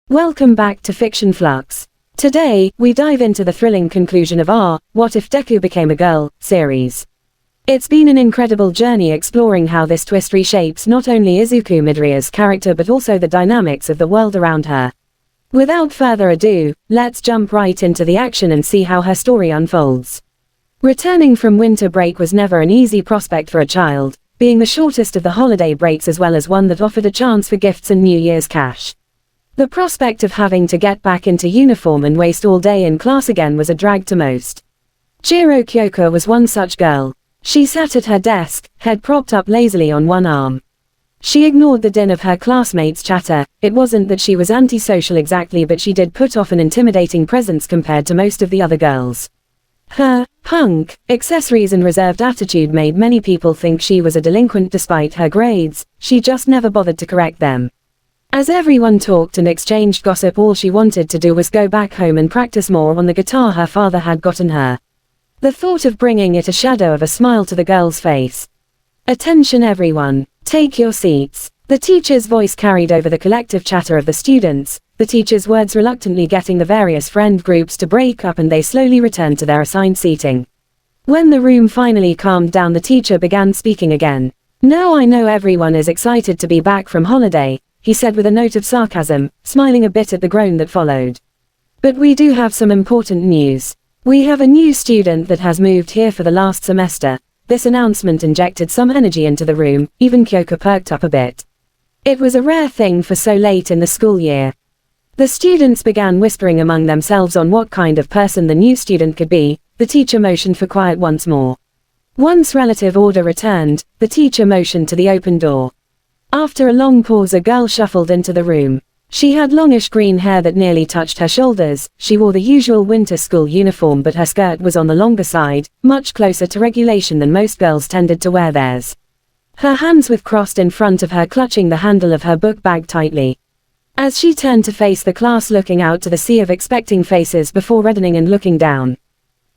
Welcome back to Fiction Flux. Today, we dive into the thrilling conclusion of our What If Deku Became a Girl series. It's been an incredible journey exploring how this twist reshapes not only Izuku Midoriya's character but also the dynamics of the world around her. Without further ado, let's jump right into the action and see how her story unfolds. Returning from winter break was never an easy prospect for a child, being the shortest of the holiday breaks as well as one that offered a chance for gifts and New Year's cash. The prospect of having to get back into uniform and waste all day in class again was a drag to most. Jiro Kyoka was one such girl. She sat at her desk, head propped up lazily on one arm. She ignored the din of her classmates' chatter. It wasn't that she was antisocial exactly, but she did put off an intimidating presence compared to most of the other girls. Her punk accessories and reserved attitude made many people think she was a delinquent despite her grades. She just never bothered to correct them. As everyone talked and exchanged gossip, all she wanted to do was go back home and practice more on the guitar her father had gotten her. The thought of bringing it a shadow of a smile to the girl's face. "Attention everyone, take your seats." The teacher's voice carried over the collective chatter of the students, the teacher's words reluctantly getting the various friend groups to break up and they slowly returned to their assigned seating. When the room finally calmed down, the teacher began speaking again. "Now I know everyone is excited to be back from holiday," he said with a note of sarcasm, smiling a bit at the groan that followed. "But we do have some important news. We have a new student that has moved here for the last semester." This announcement injected some energy into the room, even Kyoka perked up a bit. It was a rare thing for so late in the school year. The students began whispering among themselves on what kind of person the new student could be. The teacher motioned for quiet once more. Once relative order returned, the teacher motioned to the open door. After a long pause, a girl shuffled into the room. She had longish green hair that nearly touched her shoulders. She wore the usual winter school uniform, but her skirt was on the longer side, much closer to regulation than most girls tended to wear theirs. Her hands were crossed in front of her, clutching the handle of her book bag tightly. As she turned to face the class, looking out to the sea of expecting faces before reddening and looking down.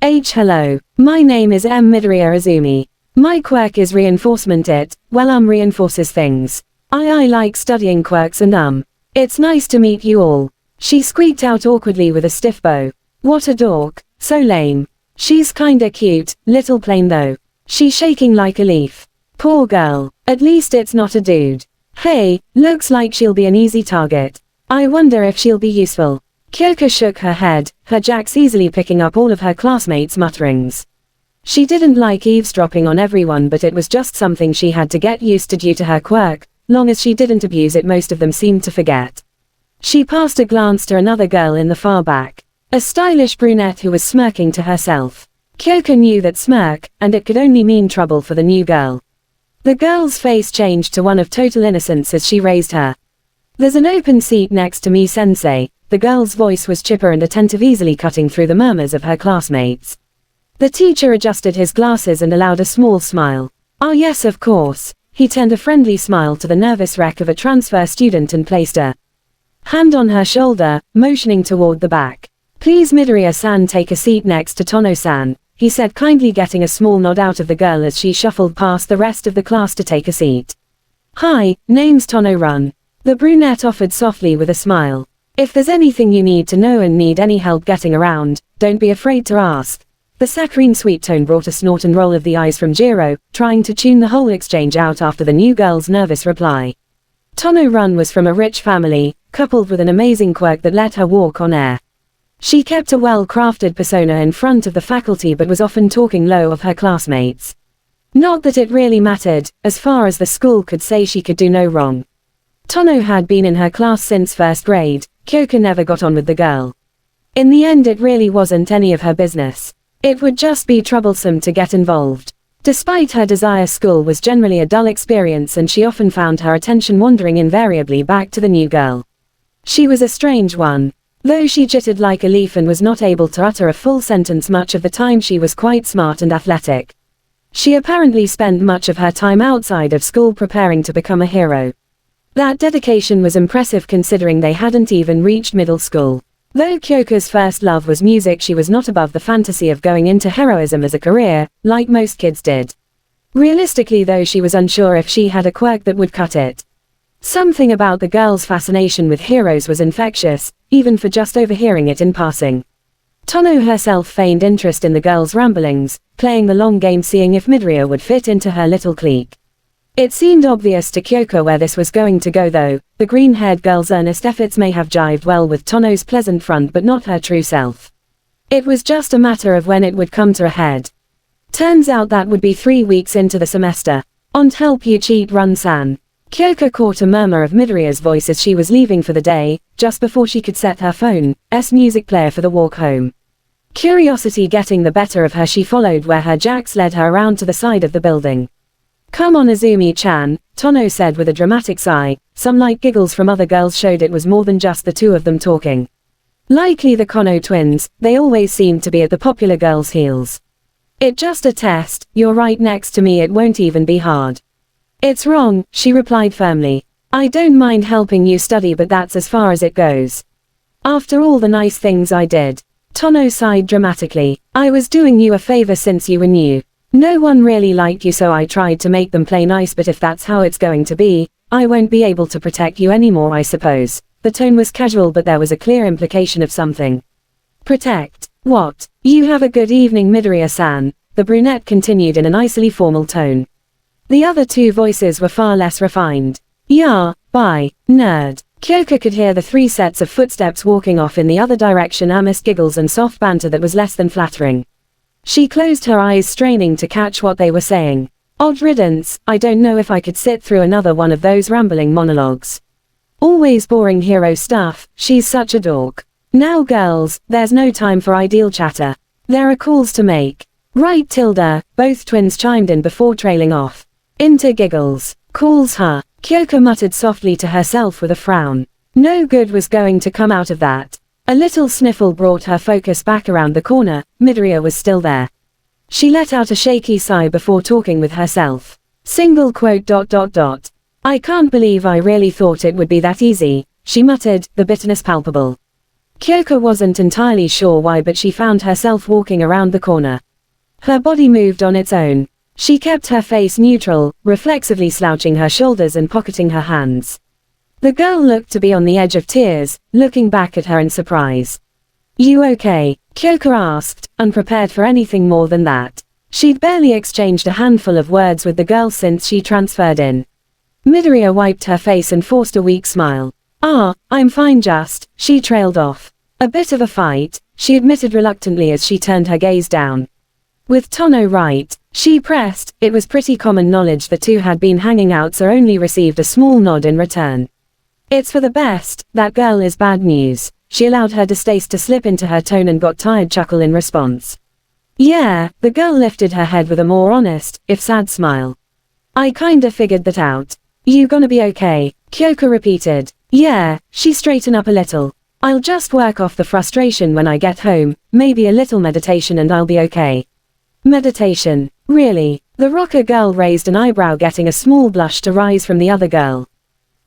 Hello. My name is Midoriya Izumi. My quirk is reinforcement. Reinforces things. I like studying quirks and It's nice to meet you all." She squeaked out awkwardly with a stiff bow. "What a dork. So lame. She's kinda cute, little plain though. She's shaking like a leaf. Poor girl. At least it's not a dude. Hey, looks like she'll be an easy target. I wonder if she'll be useful." Kyoka shook her head, her jacks easily picking up all of her classmates' mutterings. She didn't like eavesdropping on everyone, but it was just something she had to get used to due to her quirk. Long as she didn't abuse it, most of them seemed to forget. She passed a glance to another girl in the far back. A stylish brunette who was smirking to herself. Kyoka knew that smirk, and it could only mean trouble for the new girl. The girl's face changed to one of total innocence as she raised her. "There's an open seat next to me, sensei." The girl's voice was chipper and attentive, easily cutting through the murmurs of her classmates. The teacher adjusted his glasses and allowed a small smile. "Ah yes, of course." He turned a friendly smile to the nervous wreck of a transfer student and placed a hand on her shoulder, motioning toward the back. "Please Midoriya-san, take a seat next to Tono-san," he said kindly, getting a small nod out of the girl as she shuffled past the rest of the class to take a seat. "Hi, name's Tono-run," the brunette offered softly with a smile. "If there's anything you need to know and need any help getting around, don't be afraid to ask." The saccharine sweet tone brought a snort and roll of the eyes from Jiro, trying to tune the whole exchange out after the new girl's nervous reply. Tono-run was from a rich family, coupled with an amazing quirk that let her walk on air. She kept a well-crafted persona in front of the faculty but was often talking low of her classmates. Not that it really mattered, as far as the school could say she could do no wrong. Tono had been in her class since first grade. Kyoka never got on with the girl. In the end, it really wasn't any of her business. It would just be troublesome to get involved. Despite her desire, school was generally a dull experience and she often found her attention wandering invariably back to the new girl. She was a strange one. Though she jittered like a leaf and was not able to utter a full sentence much of the time, she was quite smart and athletic. She apparently spent much of her time outside of school preparing to become a hero. That dedication was impressive considering they hadn't even reached middle school. Though Kyoka's first love was music, she was not above the fantasy of going into heroism as a career, like most kids did. Realistically though, she was unsure if she had a quirk that would cut it. Something about the girl's fascination with heroes was infectious, even for just overhearing it in passing. Tono herself feigned interest in the girl's ramblings, playing the long game seeing if Midoriya would fit into her little clique. It seemed obvious to Kyoko where this was going to go though. The green-haired girl's earnest efforts may have jived well with Tono's pleasant front but not her true self. It was just a matter of when it would come to a head. Turns out that would be 3 weeks into the semester. "On help you cheat run-san." Kyoko caught a murmur of Midoriya's voice as she was leaving for the day, just before she could set her phone's music player for the walk home. Curiosity getting the better of her, she followed where her jacks led her around to the side of the building. "Come on Izumi-chan," Tono said with a dramatic sigh. Some light giggles from other girls showed it was more than just the two of them talking. Likely the Kono twins, they always seemed to be at the popular girls' heels. "It's just a test, you're right next to me, it won't even be hard." "It's wrong," she replied firmly. "I don't mind helping you study but that's as far as it goes. After all the nice things I did." Tono sighed dramatically. "I was doing you a favor since you were new. No one really liked you so I tried to make them play nice, but if that's how it's going to be, I won't be able to protect you anymore I suppose." The tone was casual but there was a clear implication of something. "Protect? What? You have a good evening Midoriya-san," the brunette continued in an icily formal tone. The other two voices were far less refined. "Yeah, bye, nerd." Kyoko could hear the 3 sets of footsteps walking off in the other direction amidst giggles and soft banter that was less than flattering. She closed her eyes straining to catch what they were saying. "Odd riddance, I don't know if I could sit through another one of those rambling monologues. Always boring hero stuff, she's such a dork. Now girls, there's no time for ideal chatter. There are calls to make." "Right Tilda," both twins chimed in before trailing off. Into giggles. "Calls huh?" Kyoko muttered softly to herself with a frown. No good was going to come out of that. A little sniffle brought her focus back around the corner. Midoriya was still there. She let out a shaky sigh before talking with herself. Single quote ... "I can't believe I really thought it would be that easy," she muttered, the bitterness palpable. Kyoko wasn't entirely sure why but she found herself walking around the corner. Her body moved on its own. She kept her face neutral, reflexively slouching her shoulders and pocketing her hands. The girl looked to be on the edge of tears, looking back at her in surprise. "You okay?" Kyoko asked, unprepared for anything more than that. She'd barely exchanged a handful of words with the girl since she transferred in. Midoriya wiped her face and forced a weak smile. "Ah, I'm fine just," she trailed off. "A bit of a fight," she admitted reluctantly as she turned her gaze down. With Tono right, she pressed. It was pretty common knowledge the two had been hanging out so only received a small nod in return. "It's for the best, that girl is bad news." She allowed her distaste to slip into her tone and got tired chuckle in response. "Yeah," the girl lifted her head with a more honest, if sad smile. "I kinda figured that out." "You gonna be okay?" Kyoko repeated. "Yeah," she straightened up a little. "I'll just work off the frustration when I get home, maybe a little meditation and I'll be okay." Meditation? Really? The rocker girl raised an eyebrow, getting a small blush to rise from the other girl.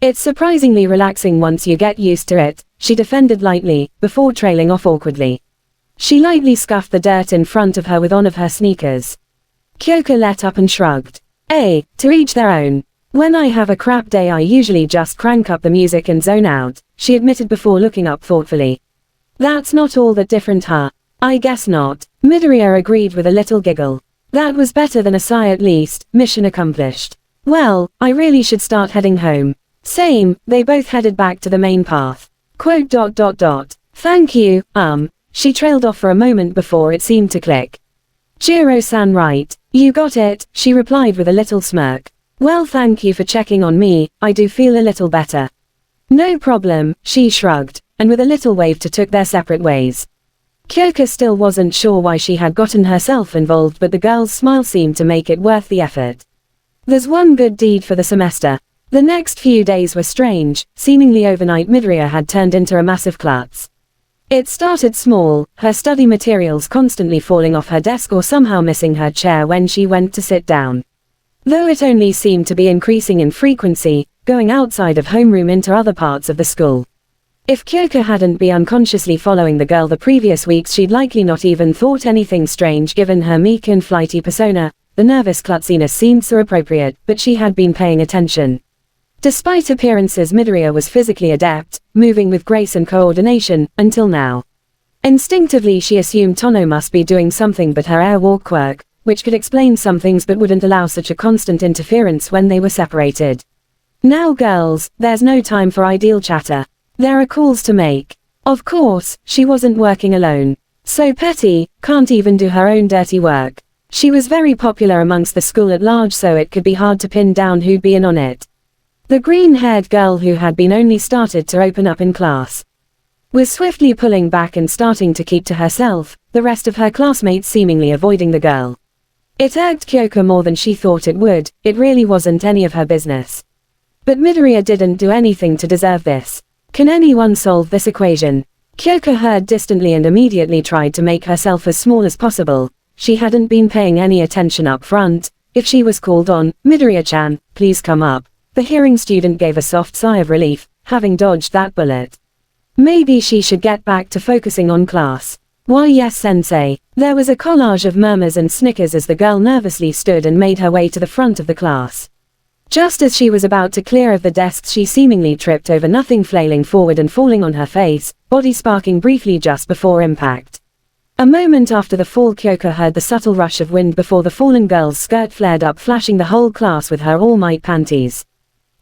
"It's surprisingly relaxing once you get used to it," she defended lightly, before trailing off awkwardly. She lightly scuffed the dirt in front of her with one of her sneakers. Kyoko let up and shrugged. To each their own. "When I have a crap day I usually just crank up the music and zone out," she admitted before looking up thoughtfully. "That's not all that different huh?" "I guess not." Midoriya agreed with a little giggle. That was better than a sigh at least. Mission accomplished. "Well, I really should start heading home." "Same." They both headed back to the main path. Quote ... "Thank you, She trailed off for a moment before it seemed to click. "Jiro-san right. You got it," she replied with a little smirk. "Well thank you for checking on me, I do feel a little better." "No problem," she shrugged, and with a little wave took their separate ways. Kyoko still wasn't sure why she had gotten herself involved, but the girl's smile seemed to make it worth the effort. There's one good deed for the semester. The next few days were strange. Seemingly overnight Midoriya had turned into a massive klutz. It started small, her study materials constantly falling off her desk or somehow missing her chair when she went to sit down. Though it only seemed to be increasing in frequency, going outside of homeroom into other parts of the school. If Kyoko hadn't been unconsciously following the girl the previous weeks, she'd likely not even thought anything strange given her meek and flighty persona. The nervous klutziness seemed so appropriate, but she had been paying attention. Despite appearances, Midoriya was physically adept, moving with grace and coordination, until now. Instinctively she assumed Tono must be doing something but her airwalk quirk, which could explain some things but wouldn't allow such a constant interference when they were separated. Now girls, there's no time for ideal chatter. There are calls to make. Of course, she wasn't working alone. So petty, can't even do her own dirty work. She was very popular amongst the school at large, so it could be hard to pin down who'd be in on it. The green-haired girl who had been only started to open up in class was swiftly pulling back and starting to keep to herself, the rest of her classmates seemingly avoiding the girl. It irked Kyoko more than she thought it would. It really wasn't any of her business. But Midoriya didn't do anything to deserve this. Can anyone solve this equation? Kyoko heard distantly and immediately tried to make herself as small as possible. She hadn't been paying any attention up front. If she was called on, "Midoriya-chan, please come up," the hearing student gave a soft sigh of relief, having dodged that bullet. Maybe she should get back to focusing on class. Why yes sensei. There was a collage of murmurs and snickers as the girl nervously stood and made her way to the front of the class. Just as she was about to clear of the desks, she seemingly tripped over nothing, flailing forward and falling on her face, body sparking briefly just before impact. A moment after the fall, Kyoko heard the subtle rush of wind before the fallen girl's skirt flared up, flashing the whole class with her all-might panties.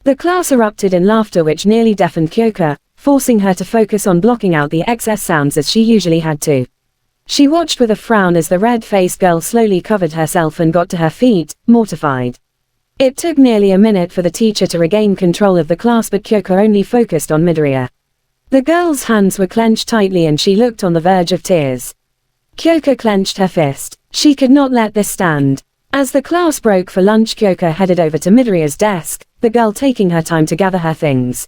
The class erupted in laughter which nearly deafened Kyoko, forcing her to focus on blocking out the excess sounds as she usually had to. She watched with a frown as the red-faced girl slowly covered herself and got to her feet, mortified. It took nearly a minute for the teacher to regain control of the class, but Kyoko only focused on Midoriya. The girl's hands were clenched tightly and she looked on the verge of tears. Kyoko clenched her fist. She could not let this stand. As the class broke for lunch, Kyoko headed over to Midoriya's desk, the girl taking her time to gather her things.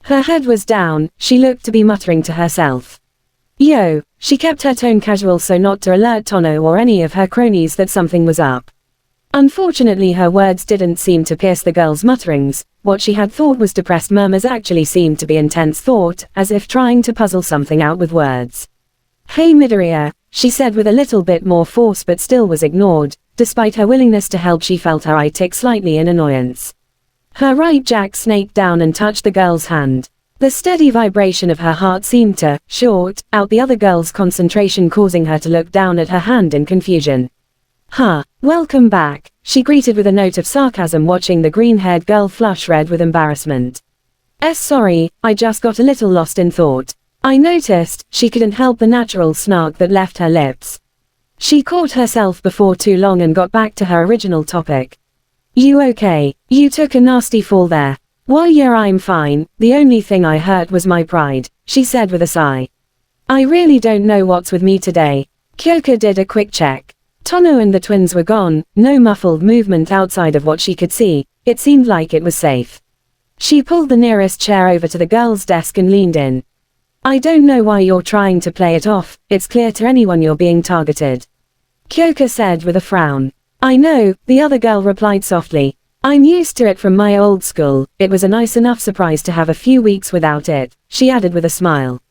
Her head was down, she looked to be muttering to herself. Yo, she kept her tone casual so not to alert Tono or any of her cronies that something was up. Unfortunately her words didn't seem to pierce the girl's mutterings. What she had thought was depressed murmurs actually seemed to be intense thought, as if trying to puzzle something out with words. Hey Midoriya, she said with a little bit more force, but still was ignored. Despite her willingness to help, she felt her eye tick slightly in annoyance. Her right jack snaked down and touched the girl's hand. The steady vibration of her heart seemed to short out the other girl's concentration, causing her to look down at her hand in confusion. Huh, welcome back, she greeted with a note of sarcasm, watching the green-haired girl flush red with embarrassment. Sorry, I just got a little lost in thought. I noticed. She couldn't help the natural snark that left her lips. She caught herself before too long and got back to her original topic. You okay? You took a nasty fall there. Why yeah, I'm fine, the only thing I hurt was my pride, she said with a sigh. I really don't know what's with me today. Kyoko did a quick check. Tono and the twins were gone, no muffled movement outside of what she could see. It seemed like it was safe. She pulled the nearest chair over to the girl's desk and leaned in. I don't know why you're trying to play it off, it's clear to anyone you're being targeted. Kyoko said with a frown. I know, the other girl replied softly. I'm used to it from my old school. It was a nice enough surprise to have a few weeks without it, she added with a smile.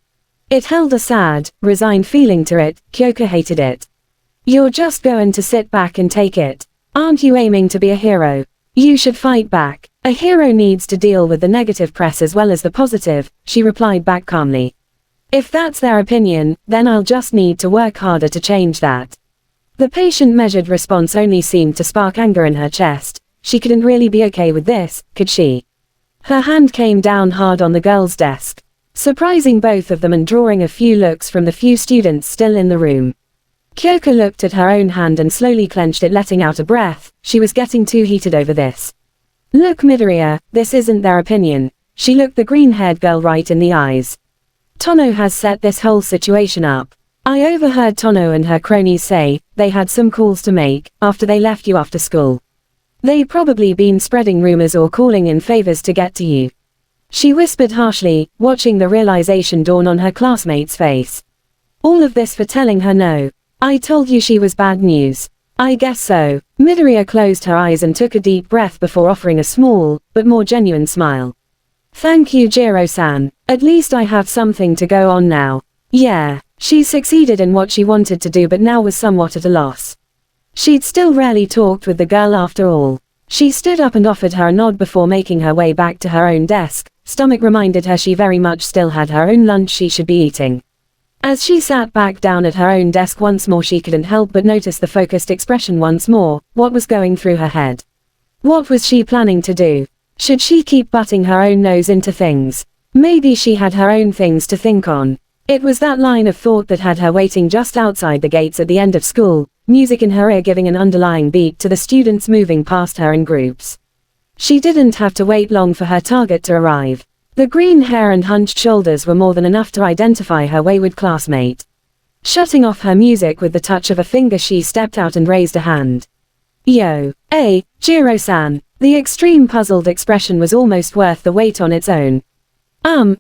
It held a sad, resigned feeling to it. Kyoko hated it. You're just going to sit back and take it. Aren't you aiming to be a hero? You should fight back. A hero needs to deal with the negative press as well as the positive, she replied back calmly. If that's their opinion, then I'll just need to work harder to change that. The patient measured response only seemed to spark anger in her chest. She couldn't really be okay with this, could she? Her hand came down hard on the girl's desk, surprising both of them and drawing a few looks from the few students still in the room. Kyoko looked at her own hand and slowly clenched it, letting out a breath. She was getting too heated over this. Look Midoriya, this isn't their opinion. She looked the green-haired girl right in the eyes. Tono has set this whole situation up. I overheard Tono and her cronies say they had some calls to make after they left you after school. They probably been spreading rumors or calling in favors to get to you. She whispered harshly, watching the realization dawn on her classmate's face. All of this for telling her no. I told you she was bad news. I guess so. Midoriya closed her eyes and took a deep breath before offering a small, but more genuine smile. Thank you Jiro-san. At least I have something to go on now. Yeah, she succeeded in what she wanted to do but now was somewhat at a loss. She'd still rarely talked with the girl after all. She stood up and offered her a nod before making her way back to her own desk. Stomach reminded her she very much still had her own lunch she should be eating. As she sat back down at her own desk once more, she couldn't help but notice the focused expression once more. What was going through her head? What was she planning to do? Should she keep butting her own nose into things? Maybe she had her own things to think on. It was that line of thought that had her waiting just outside the gates at the end of school, music in her ear giving an underlying beat to the students moving past her in groups. She didn't have to wait long for her target to arrive. The green hair and hunched shoulders were more than enough to identify her wayward classmate. Shutting off her music with the touch of a finger, she stepped out and raised a hand. Yo, hey, Jiro-san. The extreme puzzled expression was almost worth the wait on its own.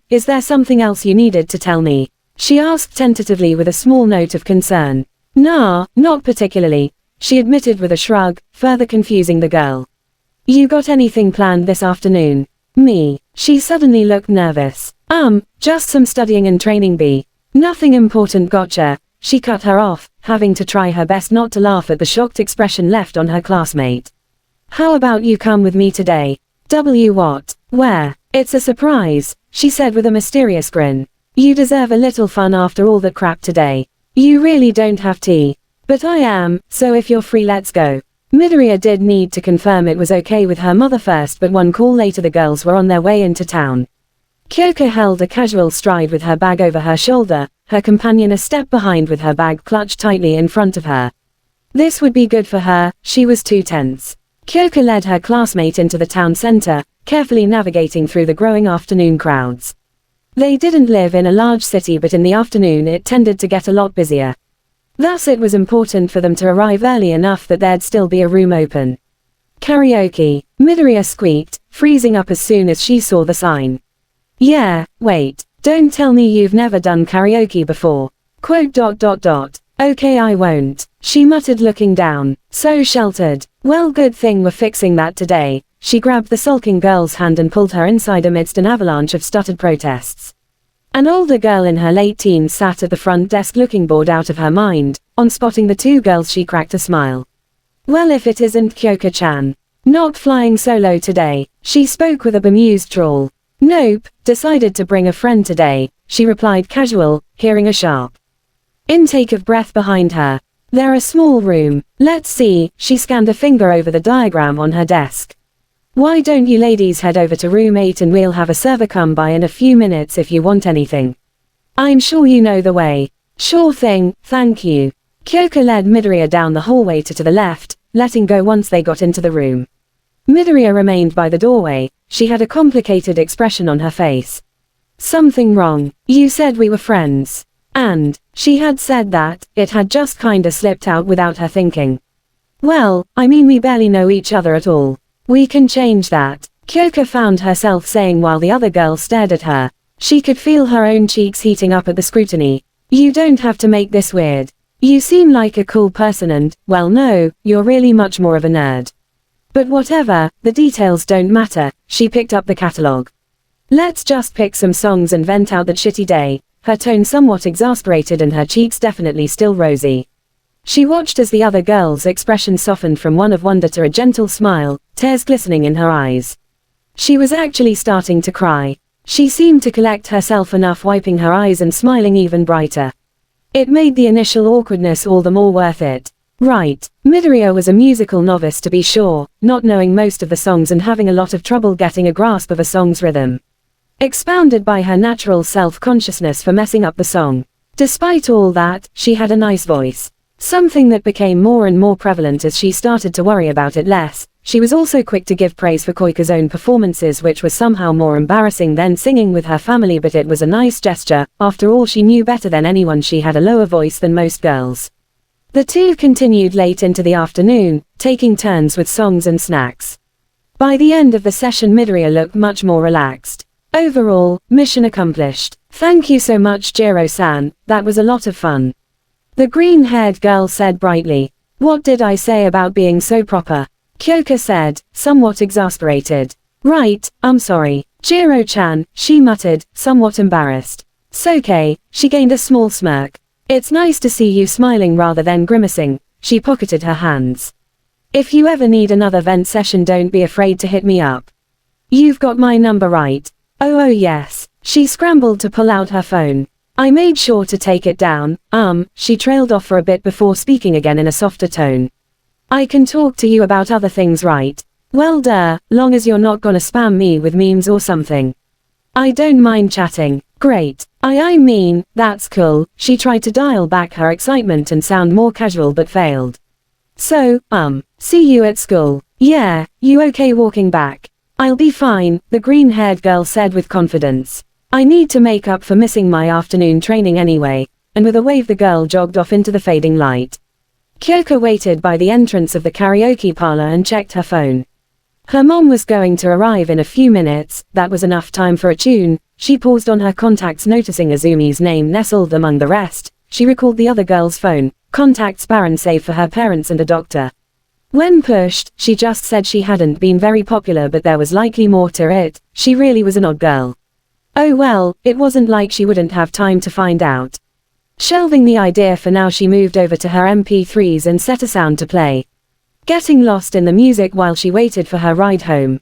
Is there something else you needed to tell me? She asked tentatively with a small note of concern. Nah, not particularly, she admitted with a shrug, further confusing the girl. You got anything planned this afternoon? Me. She suddenly looked nervous. Just some studying and training B. Nothing important, gotcha. She cut her off, having to try her best not to laugh at the shocked expression left on her classmate. How about you come with me today? What? Where? It's a surprise, she said with a mysterious grin. You deserve a little fun after all that crap today. You really don't have tea. But I am, so if you're free, let's go. Midoriya did need to confirm it was okay with her mother first, but one call later the girls were on their way into town. Kyoka held a casual stride with her bag over her shoulder, her companion a step behind with her bag clutched tightly in front of her. This would be good for her, she was too tense. Kyoka led her classmate into the town center, carefully navigating through the growing afternoon crowds. They didn't live in a large city, but in the afternoon it tended to get a lot busier. Thus it was important for them to arrive early enough that there'd still be a room open. Karaoke, Midoriya squeaked, freezing up as soon as she saw the sign. Yeah, wait, don't tell me you've never done karaoke before. Okay, I won't, she muttered looking down, so sheltered. Well, good thing we're fixing that today. She grabbed the sulking girl's hand and pulled her inside amidst an avalanche of stuttered protests. An older girl in her late teens sat at the front desk looking bored out of her mind. On spotting the two girls, she cracked a smile. Well, if it isn't Kyoka-chan. Not flying solo today, she spoke with a bemused drawl. Nope, decided to bring a friend today, she replied casual, hearing a sharp intake of breath behind her. They're a small room. Let's see, she scanned a finger over the diagram on her desk. Why don't you ladies head over to room 8 and we'll have a server come by in a few minutes if you want anything. I'm sure you know the way. Sure thing, thank you. Kyoka led Midoriya down the hallway to the left, letting go once they got into the room. Midoriya remained by the doorway, she had a complicated expression on her face. Something wrong? You said we were friends. And, she had said that, it had just kinda slipped out without her thinking. Well, I mean we barely know each other at all. We can change that, Kyoka found herself saying while the other girl stared at her. She could feel her own cheeks heating up at the scrutiny. You don't have to make this weird. You seem like a cool person and, well no, you're really much more of a nerd. But whatever, the details don't matter, she picked up the catalog. Let's just pick some songs and vent out that shitty day, her tone somewhat exasperated and her cheeks definitely still rosy. She watched as the other girl's expression softened from one of wonder to a gentle smile, tears glistening in her eyes. She was actually starting to cry. She seemed to collect herself enough, wiping her eyes and smiling even brighter. It made the initial awkwardness all the more worth it. Right, Midoriya was a musical novice to be sure, not knowing most of the songs and having a lot of trouble getting a grasp of a song's rhythm. Expounded by her natural self-consciousness for messing up the song. Despite all that, she had a nice voice. Something that became more and more prevalent as she started to worry about it less. She was also quick to give praise for Koika's own performances, which was somehow more embarrassing than singing with her family, but it was a nice gesture. After all, she knew better than anyone she had a lower voice than most girls. The two continued late into the afternoon, taking turns with songs and snacks. By the end of the session, Midoriya looked much more relaxed. Overall, mission accomplished. Thank you so much, Jiro-san, that was a lot of fun. The green-haired girl said brightly. What did I say about being so proper? Kyoka said, somewhat exasperated. Right, I'm sorry. Jiro-chan, she muttered, somewhat embarrassed. "'Sokay," she gained a small smirk. It's nice to see you smiling rather than grimacing. She pocketed her hands. If you ever need another vent session, don't be afraid to hit me up. You've got my number, right? Oh yes. She scrambled to pull out her phone. I made sure to take it down. She trailed off for a bit before speaking again in a softer tone. I can talk to you about other things, right? Well, long as you're not gonna spam me with memes or something. I don't mind chatting. Great. I mean, that's cool. She tried to dial back her excitement and sound more casual but failed. So, see you at school. Yeah, you okay walking back? I'll be fine, the green-haired girl said with confidence. I need to make up for missing my afternoon training anyway, and with a wave the girl jogged off into the fading light. Kyoko waited by the entrance of the karaoke parlor and checked her phone. Her mom was going to arrive in a few minutes. That was enough time for a tune. She paused on her contacts, noticing Izumi's name nestled among the rest. She recalled the other girl's phone, contacts barren save for her parents and a doctor. When pushed, she just said she hadn't been very popular, but there was likely more to it. She really was an odd girl. Oh well, it wasn't like she wouldn't have time to find out. Shelving the idea for now, she moved over to her MP3s and set a sound to play, getting lost in the music while she waited for her ride home.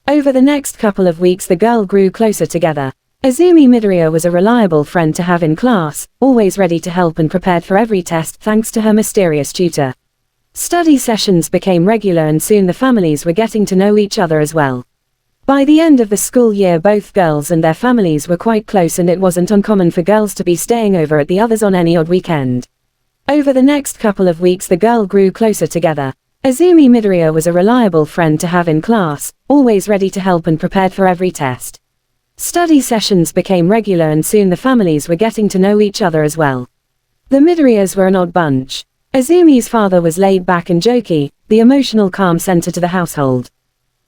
Over the next couple of weeks the girl grew closer together. Izuku Midoriya was a reliable friend to have in class, always ready to help and prepared for every test thanks to her mysterious tutor. Study sessions became regular and soon the families were getting to know each other as well. By the end of the school year both girls and their families were quite close, and it wasn't uncommon for girls to be staying over at the others on any odd weekend. Over the next couple of weeks the girl grew closer together. Izuku Midoriya was a reliable friend to have in class, always ready to help and prepared for every test. Study sessions became regular and soon the families were getting to know each other as well. The Midoriyas were an odd bunch. Izumi's father was laid back and jokey, the emotional calm center to the household.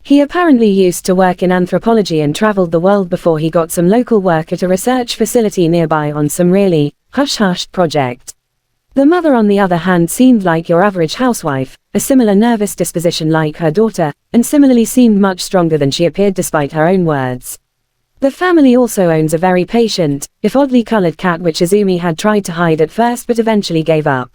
He apparently used to work in anthropology and traveled the world before he got some local work at a research facility nearby on some really hush-hush project. The mother on the other hand seemed like your average housewife, a similar nervous disposition like her daughter, and similarly seemed much stronger than she appeared despite her own words. The family also owns a very patient, if oddly colored cat which Izumi had tried to hide at first but eventually gave up.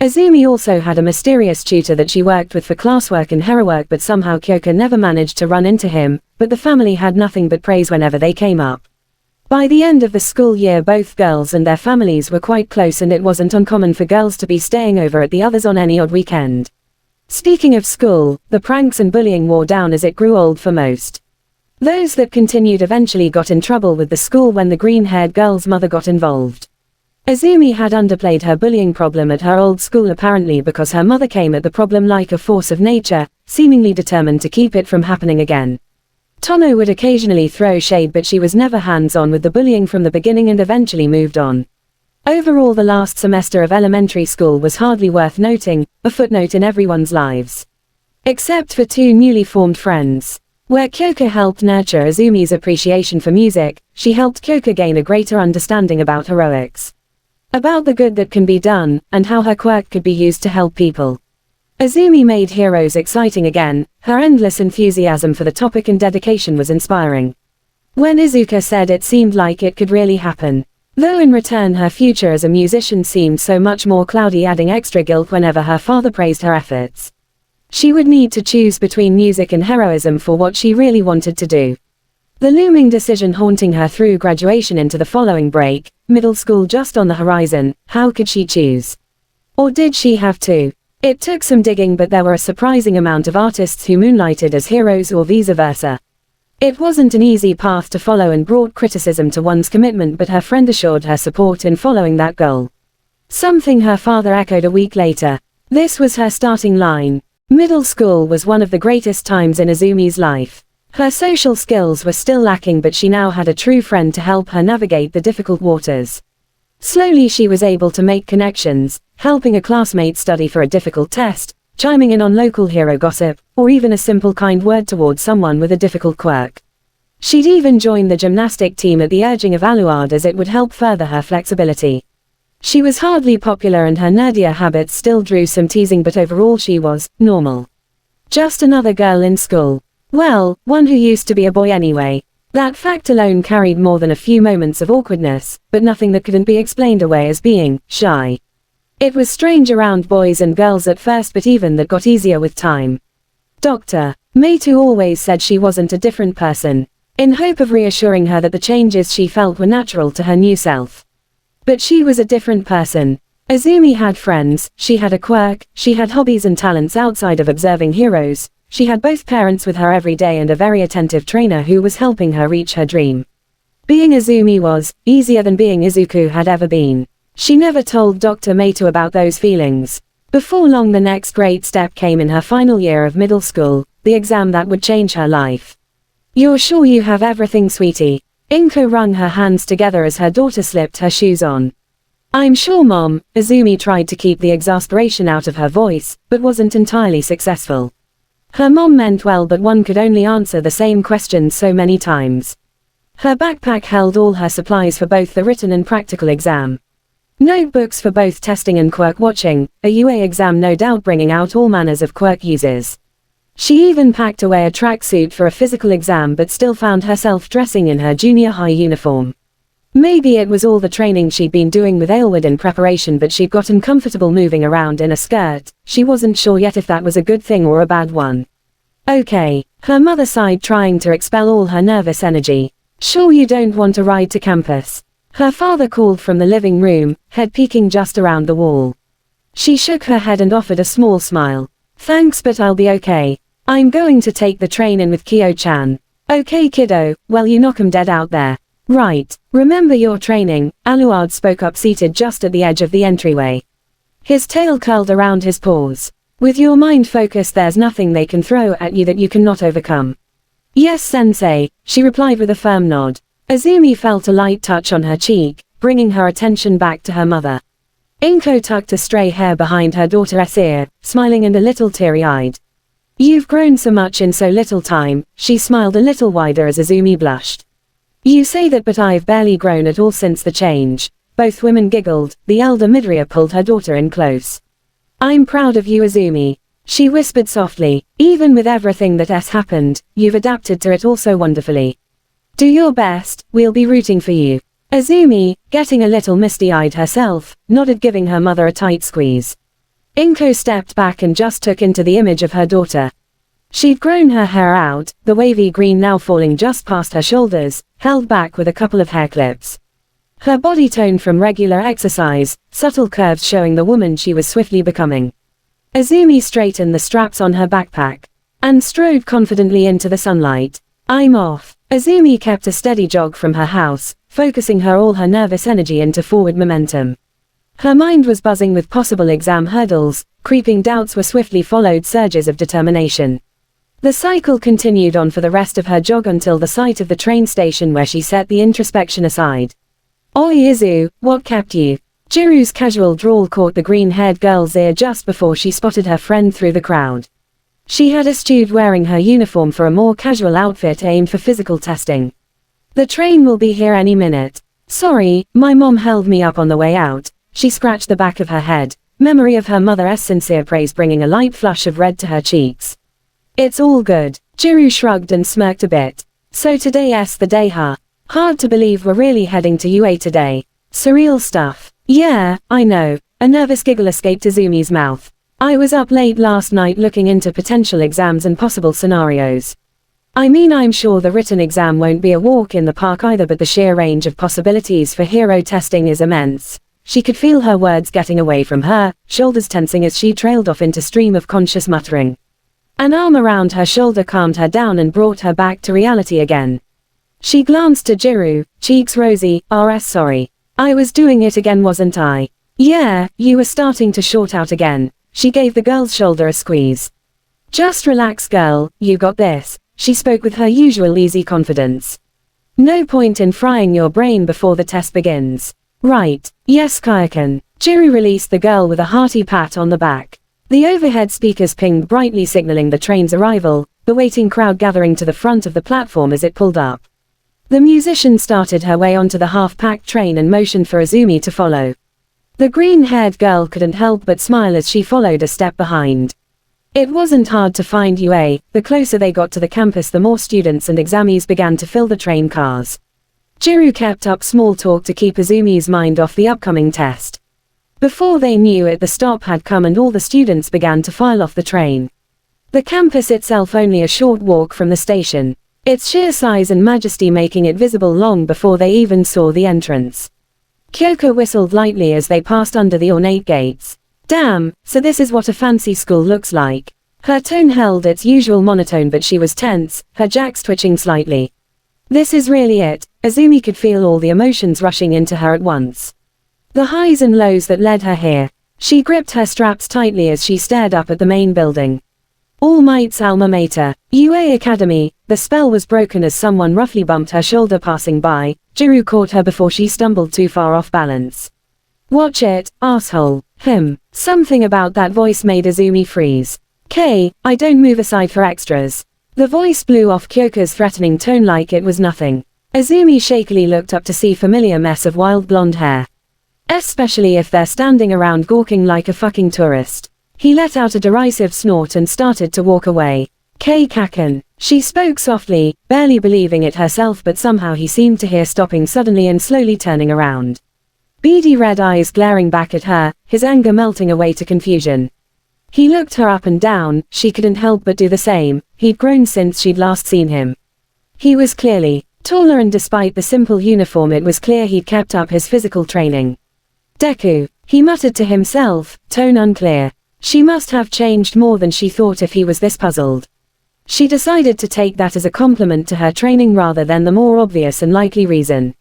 Izumi also had a mysterious tutor that she worked with for classwork and hero-work, but somehow Kyoko never managed to run into him, but the family had nothing but praise whenever they came up. By the end of the school year both girls and their families were quite close, and it wasn't uncommon for girls to be staying over at the others on any odd weekend. Speaking of school, the pranks and bullying wore down as it grew old for most. Those that continued eventually got in trouble with the school when the green-haired girl's mother got involved. Izumi had underplayed her bullying problem at her old school apparently because her mother came at the problem like a force of nature, seemingly determined to keep it from happening again. Tono would occasionally throw shade, but she was never hands-on with the bullying from the beginning and eventually moved on. Overall the last semester of elementary school was hardly worth noting, a footnote in everyone's lives. Except for two newly formed friends. Where Kyoko helped nurture Izumi's appreciation for music, she helped Kyoko gain a greater understanding about heroics. About the good that can be done, and how her quirk could be used to help people. Izumi made heroes exciting again, her endless enthusiasm for the topic and dedication was inspiring. When Izuku said it seemed like it could really happen. Though in return her future as a musician seemed so much more cloudy, adding extra guilt whenever her father praised her efforts. She would need to choose between music and heroism for what she really wanted to do. The looming decision haunting her through graduation into the following break, middle school just on the horizon, how could she choose? Or did she have to? It took some digging, but there were a surprising amount of artists who moonlighted as heroes or vice versa. It wasn't an easy path to follow and brought criticism to one's commitment, but her friend assured her support in following that goal. Something her father echoed a week later. This was her starting line. Middle school was one of the greatest times in Izumi's life. Her social skills were still lacking, but she now had a true friend to help her navigate the difficult waters. Slowly she was able to make connections, helping a classmate study for a difficult test, chiming in on local hero gossip, or even a simple kind word towards someone with a difficult quirk. She'd even join the gymnastic team at the urging of Aluard as it would help further her flexibility. She was hardly popular and her nerdier habits still drew some teasing, but overall she was normal. Just another girl in school. Well, one who used to be a boy anyway. That fact alone carried more than a few moments of awkwardness, but nothing that couldn't be explained away as being shy. It was strange around boys and girls at first, but even that got easier with time. Dr. Metu always said she wasn't a different person, in hope of reassuring her that the changes she felt were natural to her new self. But she was a different person. Izumi had friends, she had a quirk, she had hobbies and talents outside of observing heroes, she had both parents with her every day and a very attentive trainer who was helping her reach her dream. Being Izumi was easier than being Izuku had ever been. She never told Dr. Metu about those feelings. Before long the next great step came in her final year of middle school, the exam that would change her life. "You're sure you have everything, sweetie?" Inko wrung her hands together as her daughter slipped her shoes on. "I'm sure, Mom." Izumi tried to keep the exasperation out of her voice, but wasn't entirely successful. Her mom meant well, but one could only answer the same questions so many times. Her backpack held all her supplies for both the written and practical exam. Notebooks for both testing and quirk watching, a UA exam no doubt bringing out all manners of quirk users. She even packed away a tracksuit for a physical exam, but still found herself dressing in her junior high uniform. Maybe it was all the training she'd been doing with Aylward in preparation, but she'd gotten comfortable moving around in a skirt. She wasn't sure yet if that was a good thing or a bad one. "Okay," her mother sighed, trying to expel all her nervous energy. "Sure you don't want a ride to campus?" Her father called from the living room, head peeking just around the wall. She shook her head and offered a small smile. "Thanks, but I'll be okay. I'm going to take the train in with Kyo-chan." "Okay kiddo, well you knock 'em dead out there." "Right, remember your training," Aluard spoke up, seated just at the edge of the entryway. His tail curled around his paws. "With your mind focused, there's nothing they can throw at you that you cannot overcome." "Yes sensei," she replied with a firm nod. Izumi felt a light touch on her cheek, bringing her attention back to her mother. Inko tucked a stray hair behind her daughter's ear, smiling and a little teary-eyed. "You've grown so much in so little time," she smiled a little wider as Izumi blushed. "You say that, but I've barely grown at all since the change." Both women giggled. The elder Midoriya pulled her daughter in close. "I'm proud of you, Izumi," she whispered softly. "Even with everything that has happened, you've adapted to it all so wonderfully. Do your best, we'll be rooting for you." Izumi, getting a little misty-eyed herself, nodded, giving her mother a tight squeeze. Inko stepped back and just took into the image of her daughter. She'd grown her hair out, the wavy green now falling just past her shoulders, held back with a couple of hair clips. Her body toned from regular exercise, subtle curves showing the woman she was swiftly becoming. Izumi straightened the straps on her backpack and strode confidently into the sunlight. "I'm off." Izumi kept a steady jog from her house, focusing all her nervous energy into forward momentum. Her mind was buzzing with possible exam hurdles, creeping doubts were swiftly followed surges of determination. The cycle continued on for the rest of her jog until the sight of the train station, where she set the introspection aside. "Oi Izu, what kept you?" Jiro's casual drawl caught the green-haired girl's ear just before she spotted her friend through the crowd. She had eschewed wearing her uniform for a more casual outfit aimed for physical testing. "The train will be here any minute." "Sorry, my mom held me up on the way out." She scratched the back of her head, memory of her mother's sincere praise bringing a light flush of red to her cheeks. "It's all good." Jiro shrugged and smirked a bit. "So today's the day, huh? Hard to believe we're really heading to UA today. Surreal stuff." "Yeah, I know." A nervous giggle escaped Izumi's mouth. "I was up late last night looking into potential exams and possible scenarios. I mean, I'm sure the written exam won't be a walk in the park either, but the sheer range of possibilities for hero testing is immense." She could feel her words getting away from her, shoulders tensing as she trailed off into stream of conscious muttering. An arm around her shoulder calmed her down and brought her back to reality again. She glanced to Jiro, cheeks rosy. Sorry. I was doing it again, wasn't I?" "Yeah, you were starting to short out again." She gave the girl's shoulder a squeeze. "Just relax, girl, you got this." She spoke with her usual easy confidence. "No point in frying your brain before the test begins." "Right. Yes, Kyo-chan." Jiro released the girl with a hearty pat on the back. The overhead speakers pinged brightly, signaling the train's arrival, the waiting crowd gathering to the front of the platform as it pulled up. The musician started her way onto the half-packed train and motioned for Izumi to follow. The green-haired girl couldn't help but smile as she followed a step behind. It wasn't hard to find UA. The closer they got to the campus, the more students and examies began to fill the train cars. Jiro kept up small talk to keep Izumi's mind off the upcoming test. Before they knew it, the stop had come and all the students began to file off the train. The campus itself only a short walk from the station, its sheer size and majesty making it visible long before they even saw the entrance. Kyoko whistled lightly as they passed under the ornate gates. Damn, so this is what a fancy school looks like. Her tone held its usual monotone, but she was tense, her jacks twitching slightly. This is really it. Azumi could feel all the emotions rushing into her at once. The highs and lows that led her here. She gripped her straps tightly as she stared up at the main building. All Might's alma mater, UA Academy. The spell was broken as someone roughly bumped her shoulder passing by. Jiro caught her before she stumbled too far off balance. Watch it, asshole. Something about that voice made Azumi freeze. I don't move aside for extras. The voice blew off Kyoko's threatening tone like it was nothing. Azumi shakily looked up to see familiar mess of wild blonde hair. Especially if they're standing around gawking like a fucking tourist. He let out a derisive snort and started to walk away. Kaken. She spoke softly, barely believing it herself, but somehow he seemed to hear, stopping suddenly and slowly turning around. Beady red eyes glaring back at her, his anger melting away to confusion. He looked her up and down, she couldn't help but do the same. He'd grown since she'd last seen him. He was clearly taller, and despite the simple uniform it was clear he'd kept up his physical training. Deku, he muttered to himself, tone unclear. She must have changed more than she thought if he was this puzzled. She decided to take that as a compliment to her training rather than the more obvious and likely reason.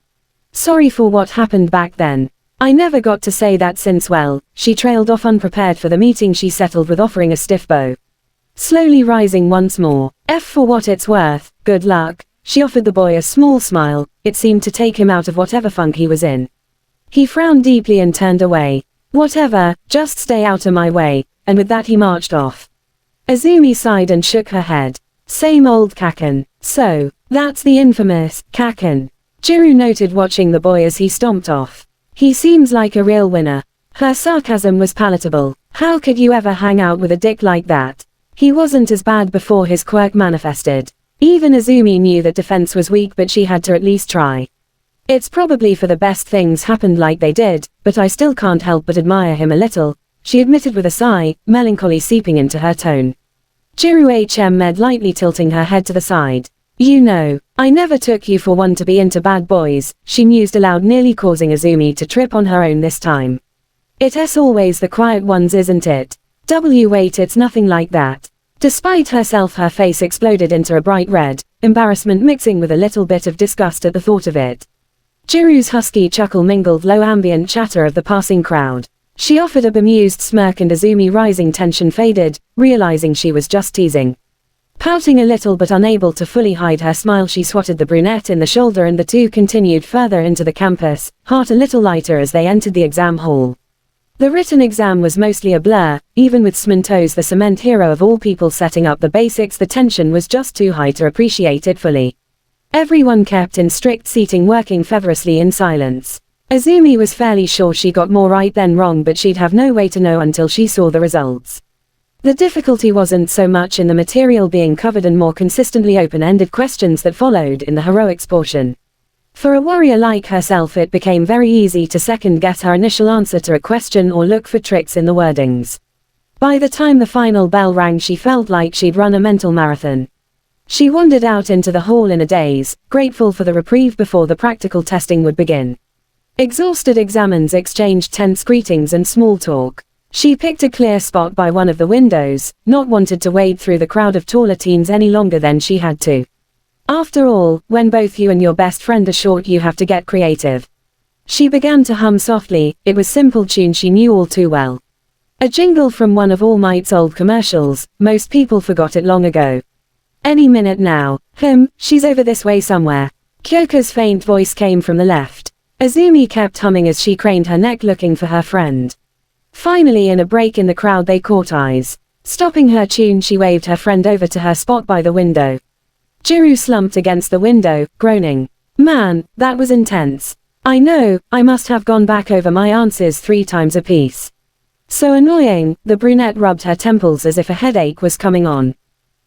Sorry for what happened back then. I never got to say that since. Well, she trailed off unprepared for the meeting. She settled with offering a stiff bow. Slowly rising once more. For what it's worth, good luck. She offered the boy a small smile. It seemed to take him out of whatever funk he was in. He frowned deeply and turned away. Whatever, just stay out of my way, and with that he marched off. Azumi sighed and shook her head. Same old Kaken. So, that's the infamous Kaken. Jiro noted, watching the boy as he stomped off. He seems like a real winner. Her sarcasm was palatable. How could you ever hang out with a dick like that? He wasn't as bad before his quirk manifested. Even Azumi knew that defense was weak, but she had to at least try. It's probably for the best things happened like they did, but I still can't help but admire him a little, she admitted with a sigh, melancholy seeping into her tone. Jiro med lightly, tilting her head to the side. You know, I never took you for one to be into bad boys, she mused aloud, nearly causing Azumi to trip on her own this time. It's always the quiet ones, isn't it? Wait, it's nothing like that. Despite herself, her face exploded into a bright red, embarrassment mixing with a little bit of disgust at the thought of it. Jiro's husky chuckle mingled low ambient chatter of the passing crowd. She offered a bemused smirk, and Azumi, rising tension faded, realizing she was just teasing. Pouting a little but unable to fully hide her smile, she swatted the brunette in the shoulder, and the two continued further into the campus, heart a little lighter as they entered the exam hall. The written exam was mostly a blur, even with Smentos, the cement hero of all people, setting up the basics. The tension was just too high to appreciate it fully. Everyone kept in strict seating, working feverishly in silence. Azumi was fairly sure she got more right than wrong, but she'd have no way to know until she saw the results. The difficulty wasn't so much in the material being covered and more consistently open-ended questions that followed in the heroics portion. For a warrior like herself, it became very easy to second-guess her initial answer to a question or look for tricks in the wordings. By the time the final bell rang, she felt like she'd run a mental marathon. She wandered out into the hall in a daze, grateful for the reprieve before the practical testing would begin. Exhausted examiners exchanged tense greetings and small talk. She picked a clear spot by one of the windows, not wanted to wade through the crowd of taller teens any longer than she had to. After all, when both you and your best friend are short, you have to get creative. She began to hum softly. It was simple tune she knew all too well. A jingle from one of All Might's old commercials. Most people forgot it long ago. Any minute now. She's over this way somewhere. Kyoko's faint voice came from the left. Azumi kept humming as she craned her neck looking for her friend. Finally, in a break in the crowd, they caught eyes. Stopping her tune, she waved her friend over to her spot by the window. Jiro slumped against the window, groaning. Man, that was intense. I know, I must have gone back over my answers 3 times apiece. So annoying. The brunette rubbed her temples as if a headache was coming on.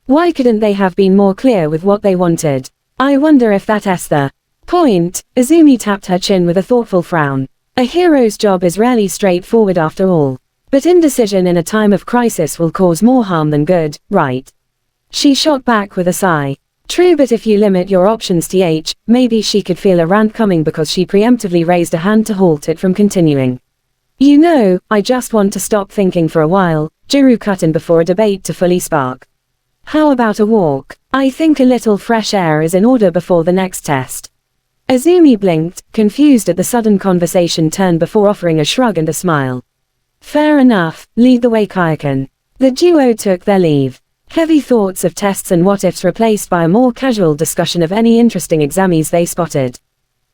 Why couldn't they have been more clear with what they wanted? I wonder if that's the point. Azumi tapped her chin with a thoughtful frown. A hero's job is rarely straightforward after all. But indecision in a time of crisis will cause more harm than good, right? She shot back with a sigh. True, but if you limit your options maybe she could feel a rant coming because she preemptively raised a hand to halt it from continuing. You know, I just want to stop thinking for a while, Jiro cut in before a debate to fully spark. How about a walk? I think a little fresh air is in order before the next test. Izumi blinked, confused at the sudden conversation turn before offering a shrug and a smile. Fair enough, lead the way Kaiken. The duo took their leave. Heavy thoughts of tests and what-ifs replaced by a more casual discussion of any interesting examies they spotted.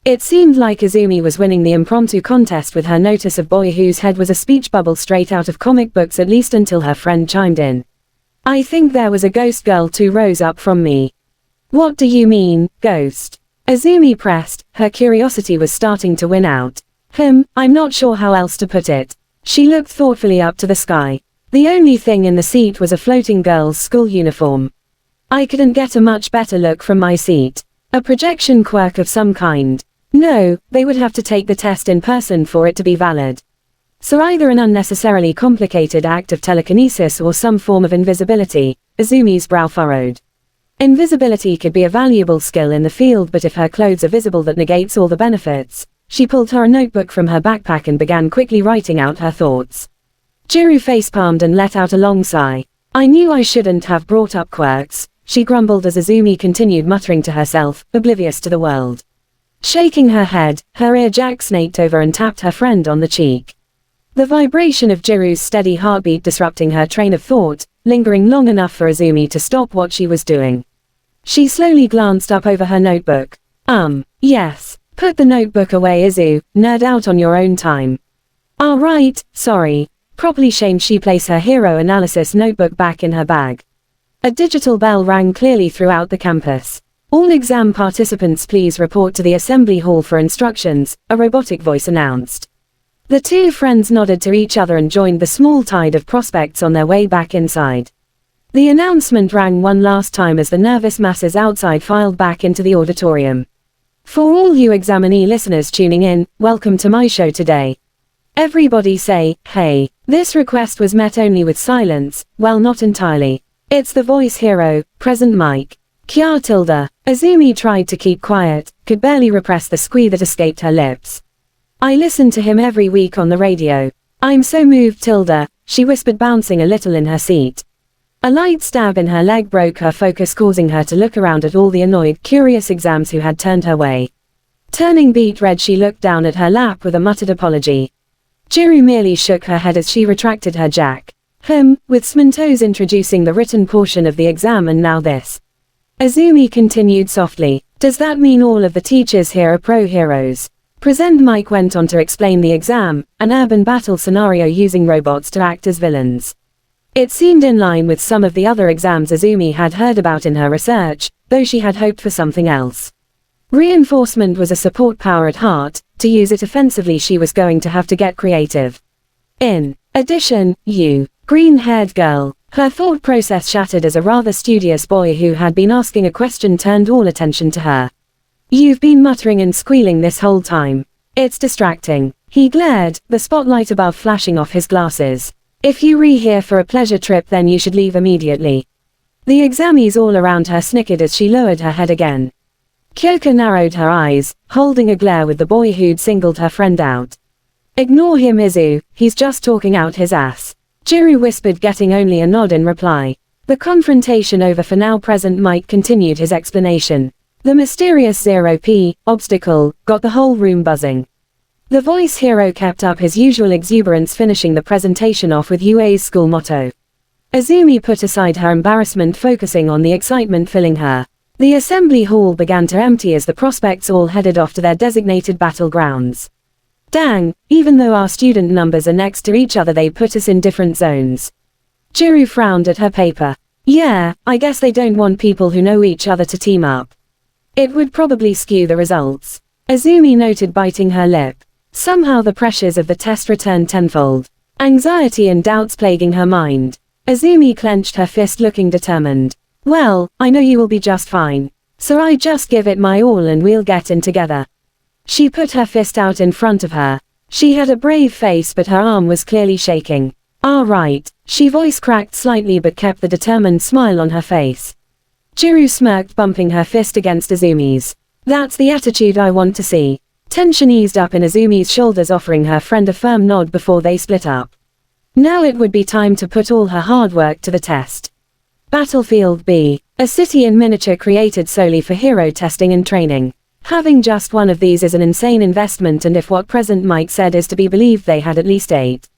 It seemed like Izumi was winning the impromptu contest with her notice of boy whose head was a speech bubble straight out of comic books, at least until her friend chimed in. I think there was a ghost girl 2 rows up from me. What do you mean, ghost? Izumi pressed, her curiosity was starting to win out. I'm not sure how else to put it. She looked thoughtfully up to the sky. The only thing in the seat was a floating girl's school uniform. I couldn't get a much better look from my seat. A projection quirk of some kind. No, they would have to take the test in person for it to be valid. So either an unnecessarily complicated act of telekinesis or some form of invisibility. Izumi's brow furrowed. Invisibility could be a valuable skill in the field, but if her clothes are visible that negates all the benefits. She pulled her notebook from her backpack and began quickly writing out her thoughts. Jiro facepalmed and let out a long sigh. I knew I shouldn't have brought up quirks, she grumbled as Izumi continued muttering to herself, oblivious to the world. Shaking her head, her ear Jack snaked over and tapped her friend on the cheek. The vibration of Jiro's steady heartbeat disrupting her train of thought, lingering long enough for Izumi to stop what she was doing. She slowly glanced up over her notebook. Yes. Put the notebook away, Izu, nerd out on your own time. Right, sorry. Properly shamed, she placed her hero analysis notebook back in her bag. A digital bell rang clearly throughout the campus. All exam participants please report to the assembly hall for instructions, a robotic voice announced. The 2 friends nodded to each other and joined the small tide of prospects on their way back inside. The announcement rang one last time as the nervous masses outside filed back into the auditorium. For all you examinee listeners tuning in, welcome to my show today. Everybody say, hey. This request was met only with silence, well, not entirely. It's the voice hero, present mic. Kya tilde. Izumi tried to keep quiet, could barely repress the squeal that escaped her lips. I listen to him every week on the radio. I'm so moved tilde, she whispered, bouncing a little in her seat. A light stab in her leg broke her focus, causing her to look around at all the annoyed, curious exams who had turned her way. Turning beet red, she looked down at her lap with a muttered apology. Jiro merely shook her head as she retracted her jack. With Smintos introducing the written portion of the exam and now this. Izumi continued softly, does that mean all of the teachers here are pro heroes? Present Mike went on to explain the exam, an urban battle scenario using robots to act as villains. It seemed in line with some of the other exams Izumi had heard about in her research, though she had hoped for something else. Reinforcement was a support power at heart. To use it offensively she was going to have to get creative. In addition, you, green-haired girl, her thought process shattered as a rather studious boy who had been asking a question turned all attention to her. You've been muttering and squealing this whole time. It's distracting. He glared, the spotlight above flashing off his glasses. If you here for a pleasure trip then you should leave immediately. The examies all around her snickered as she lowered her head again. Kyoka narrowed her eyes, holding a glare with the boy who'd singled her friend out. Ignore him, Izu, he's just talking out his ass. Jiro whispered, getting only a nod in reply. The confrontation over for now. Present Mike continued his explanation. The mysterious 0p, obstacle, got the whole room buzzing. The voice hero kept up his usual exuberance, finishing the presentation off with UA's school motto. Izumi put aside her embarrassment, focusing on the excitement filling her. The assembly hall began to empty as the prospects all headed off to their designated battlegrounds. Dang, even though our student numbers are next to each other they put us in different zones. Jiro frowned at her paper. Yeah, I guess they don't want people who know each other to team up. It would probably skew the results. Izumi noted, biting her lip. Somehow the pressures of the test returned tenfold. Anxiety and doubts plaguing her mind. Izumi clenched her fist, looking determined. Well, I know you will be just fine. So I just give it my all and we'll get in together. She put her fist out in front of her. She had a brave face but her arm was clearly shaking. "Ah right." She voice cracked slightly but kept the determined smile on her face. Jiro smirked, bumping her fist against Izumi's. "That's the attitude I want to see." Tension eased up in Izumi's shoulders, offering her friend a firm nod before they split up. Now it would be time to put all her hard work to the test. Battlefield B. A city in miniature created solely for hero testing and training. Having just one of these is an insane investment, and if what President Mike said is to be believed, they had at least 8.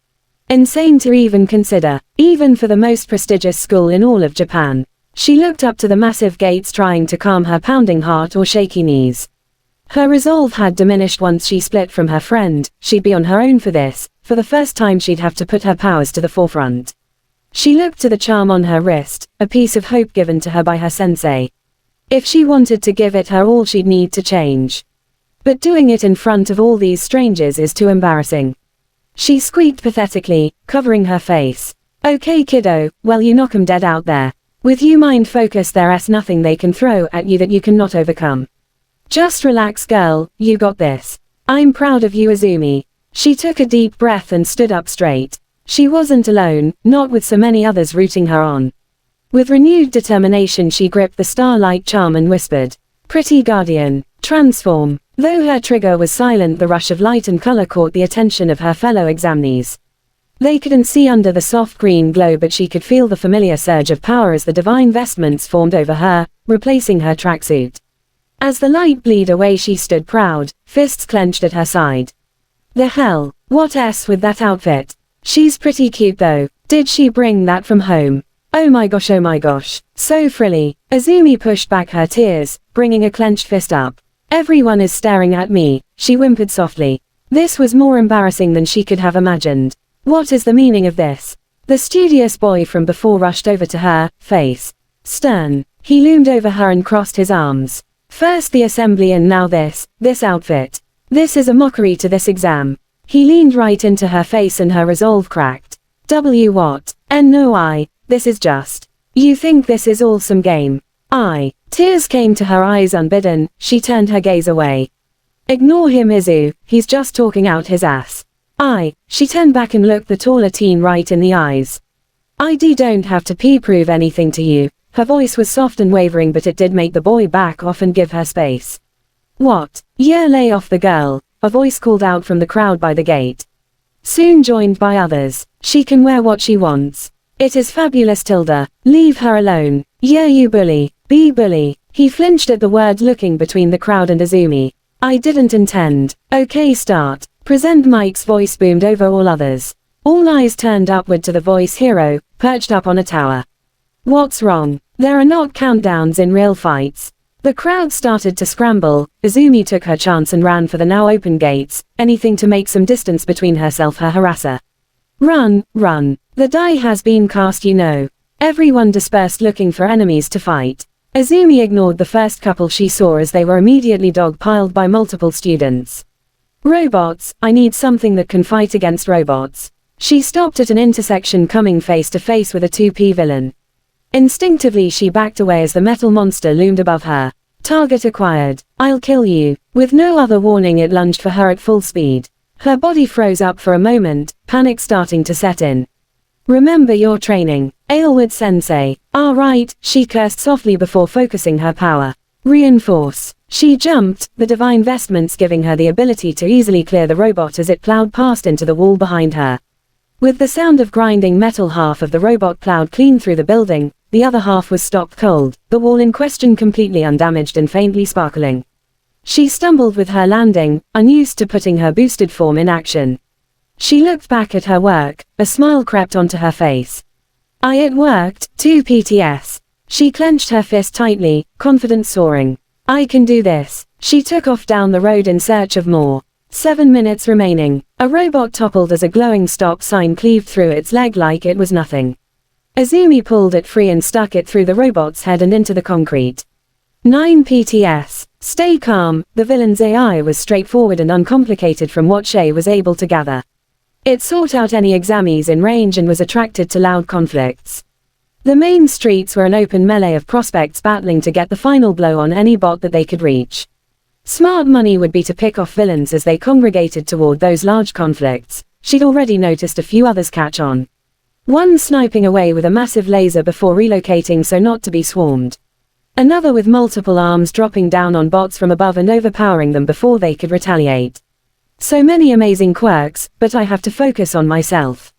Insane to even consider, even for the most prestigious school in all of Japan. She looked up to the massive gates, trying to calm her pounding heart or shaky knees. Her resolve had diminished once she split from her friend. She'd be on her own for this. For the first time she'd have to put her powers to the forefront. She looked to the charm on her wrist, a piece of hope given to her by her sensei. If she wanted to give it her all, she'd need to change. But doing it in front of all these strangers is too embarrassing. She squeaked pathetically, covering her face. "Okay kiddo, well you knock 'em dead out there. With you mind focus, there's nothing they can throw at you that you cannot overcome. Just relax girl, you got this. I'm proud of you Izumi." She took a deep breath and stood up straight. She wasn't alone, not with so many others rooting her on. With renewed determination she gripped the starlight charm and whispered, "Pretty guardian, transform." Though her trigger was silent, the rush of light and color caught the attention of her fellow examinees. They couldn't see under the soft green glow, but she could feel the familiar surge of power as the divine vestments formed over her, replacing her tracksuit. As the light bleed away, she stood proud, fists clenched at her side. The hell, what s with that outfit? She's pretty cute though. Did she bring that from home? Oh my gosh, so frilly. Izumi pushed back her tears, bringing a clenched fist up. "Everyone is staring at me," she whimpered softly. This was more embarrassing than she could have imagined. "What is the meaning of this?" The studious boy from before rushed over to her, face stern. He loomed over her and crossed his arms. "First the assembly and now this outfit. This is a mockery to this exam." He leaned right into her face and her resolve cracked. What? No, this is just. You think this is all some game? Tears came to her eyes unbidden, she turned her gaze away. "Ignore him Izu, he's just talking out his ass." She turned back and looked the taller teen right in the eyes. Don't have to prove anything to you." Her voice was soft and wavering, but it did make the boy back off and give her space. "What? Yeah, lay off the girl," a voice called out from the crowd by the gate. Soon joined by others. "She can wear what she wants. It is fabulous Tilda, leave her alone. Yeah you bully, be bully." He flinched at the word, looking between the crowd and Izumi. "I didn't intend." "Okay start." Present Mike's voice boomed over all others. All eyes turned upward to the voice hero, perched up on a tower. "What's wrong? There are not countdowns in real fights." The crowd started to scramble. Izumi took her chance and ran for the now open gates, anything to make some distance between herself and her harasser. Run. The die has been cast you know." Everyone dispersed looking for enemies to fight. Izumi ignored the first couple she saw as they were immediately dog-piled by multiple students. "Robots, I need something that can fight against robots." She stopped at an intersection, coming face to face with a 2P villain. Instinctively she backed away as the metal monster loomed above her. Target acquired. "I'll kill you." With no other warning it lunged for her at full speed. Her body froze up for a moment, panic starting to set in. "Remember your training, Aylward sensei." Right, she cursed softly before focusing her power. "Reinforce." She jumped, the divine vestments giving her the ability to easily clear the robot as it plowed past into the wall behind her. With the sound of grinding metal, half of the robot plowed clean through the building, the other half was stopped cold, the wall in question completely undamaged and faintly sparkling. She stumbled with her landing, unused to putting her boosted form in action. She looked back at her work, a smile crept onto her face. It worked, 2 PTS. She clenched her fist tightly, confidence soaring. "I can do this." She took off down the road in search of more. 7 minutes remaining. A robot toppled as a glowing stop sign cleaved through its leg like it was nothing. Izumi pulled it free and stuck it through the robot's head and into the concrete. 9 PTS. Stay calm. The villain's AI was straightforward and uncomplicated from what Shay was able to gather. It sought out any examies in range and was attracted to loud conflicts. The main streets were an open melee of prospects battling to get the final blow on any bot that they could reach. Smart money would be to pick off villains as they congregated toward those large conflicts. She'd already noticed a few others catch on. One sniping away with a massive laser before relocating so not to be swarmed. Another with multiple arms dropping down on bots from above and overpowering them before they could retaliate. So many amazing quirks, but I have to focus on myself.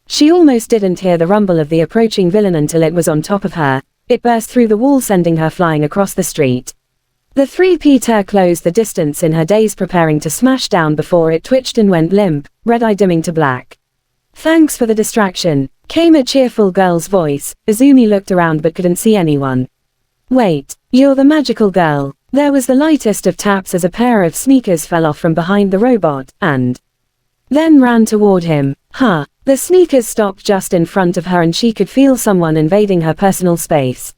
She almost didn't hear the rumble of the approaching villain until it was on top of her. It burst through the wall, sending her flying across the street. The 3Peter closed the distance in her daze, preparing to smash down before it twitched and went limp, red eye dimming to black. "Thanks for the distraction," came a cheerful girl's voice. Izumi looked around but couldn't see anyone. "Wait, you're the magical girl." There was the lightest of taps as a pair of sneakers fell off from behind the robot, and then ran toward him. Huh. The sneakers stopped just in front of her and she could feel someone invading her personal space.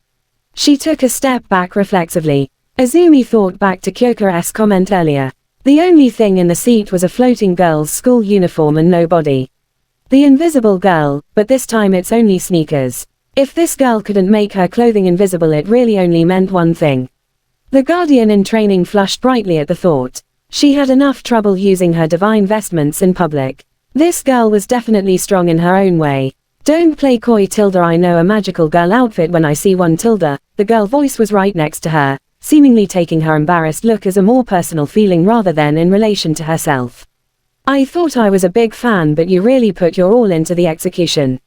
She took a step back reflexively. Izumi thought back to Kyoka's comment earlier. The only thing in the seat was a floating girl's school uniform and no body. The invisible girl, but this time it's only sneakers. If this girl couldn't make her clothing invisible, it really only meant one thing. The guardian in training flushed brightly at the thought. She had enough trouble using her divine vestments in public. This girl was definitely strong in her own way. "Don't play coy, Tilda. I know a magical girl outfit when I see one, Tilda." The girl voice was right next to her, seemingly taking her embarrassed look as a more personal feeling rather than in relation to herself. "I thought I was a big fan, but you really put your all into the execution.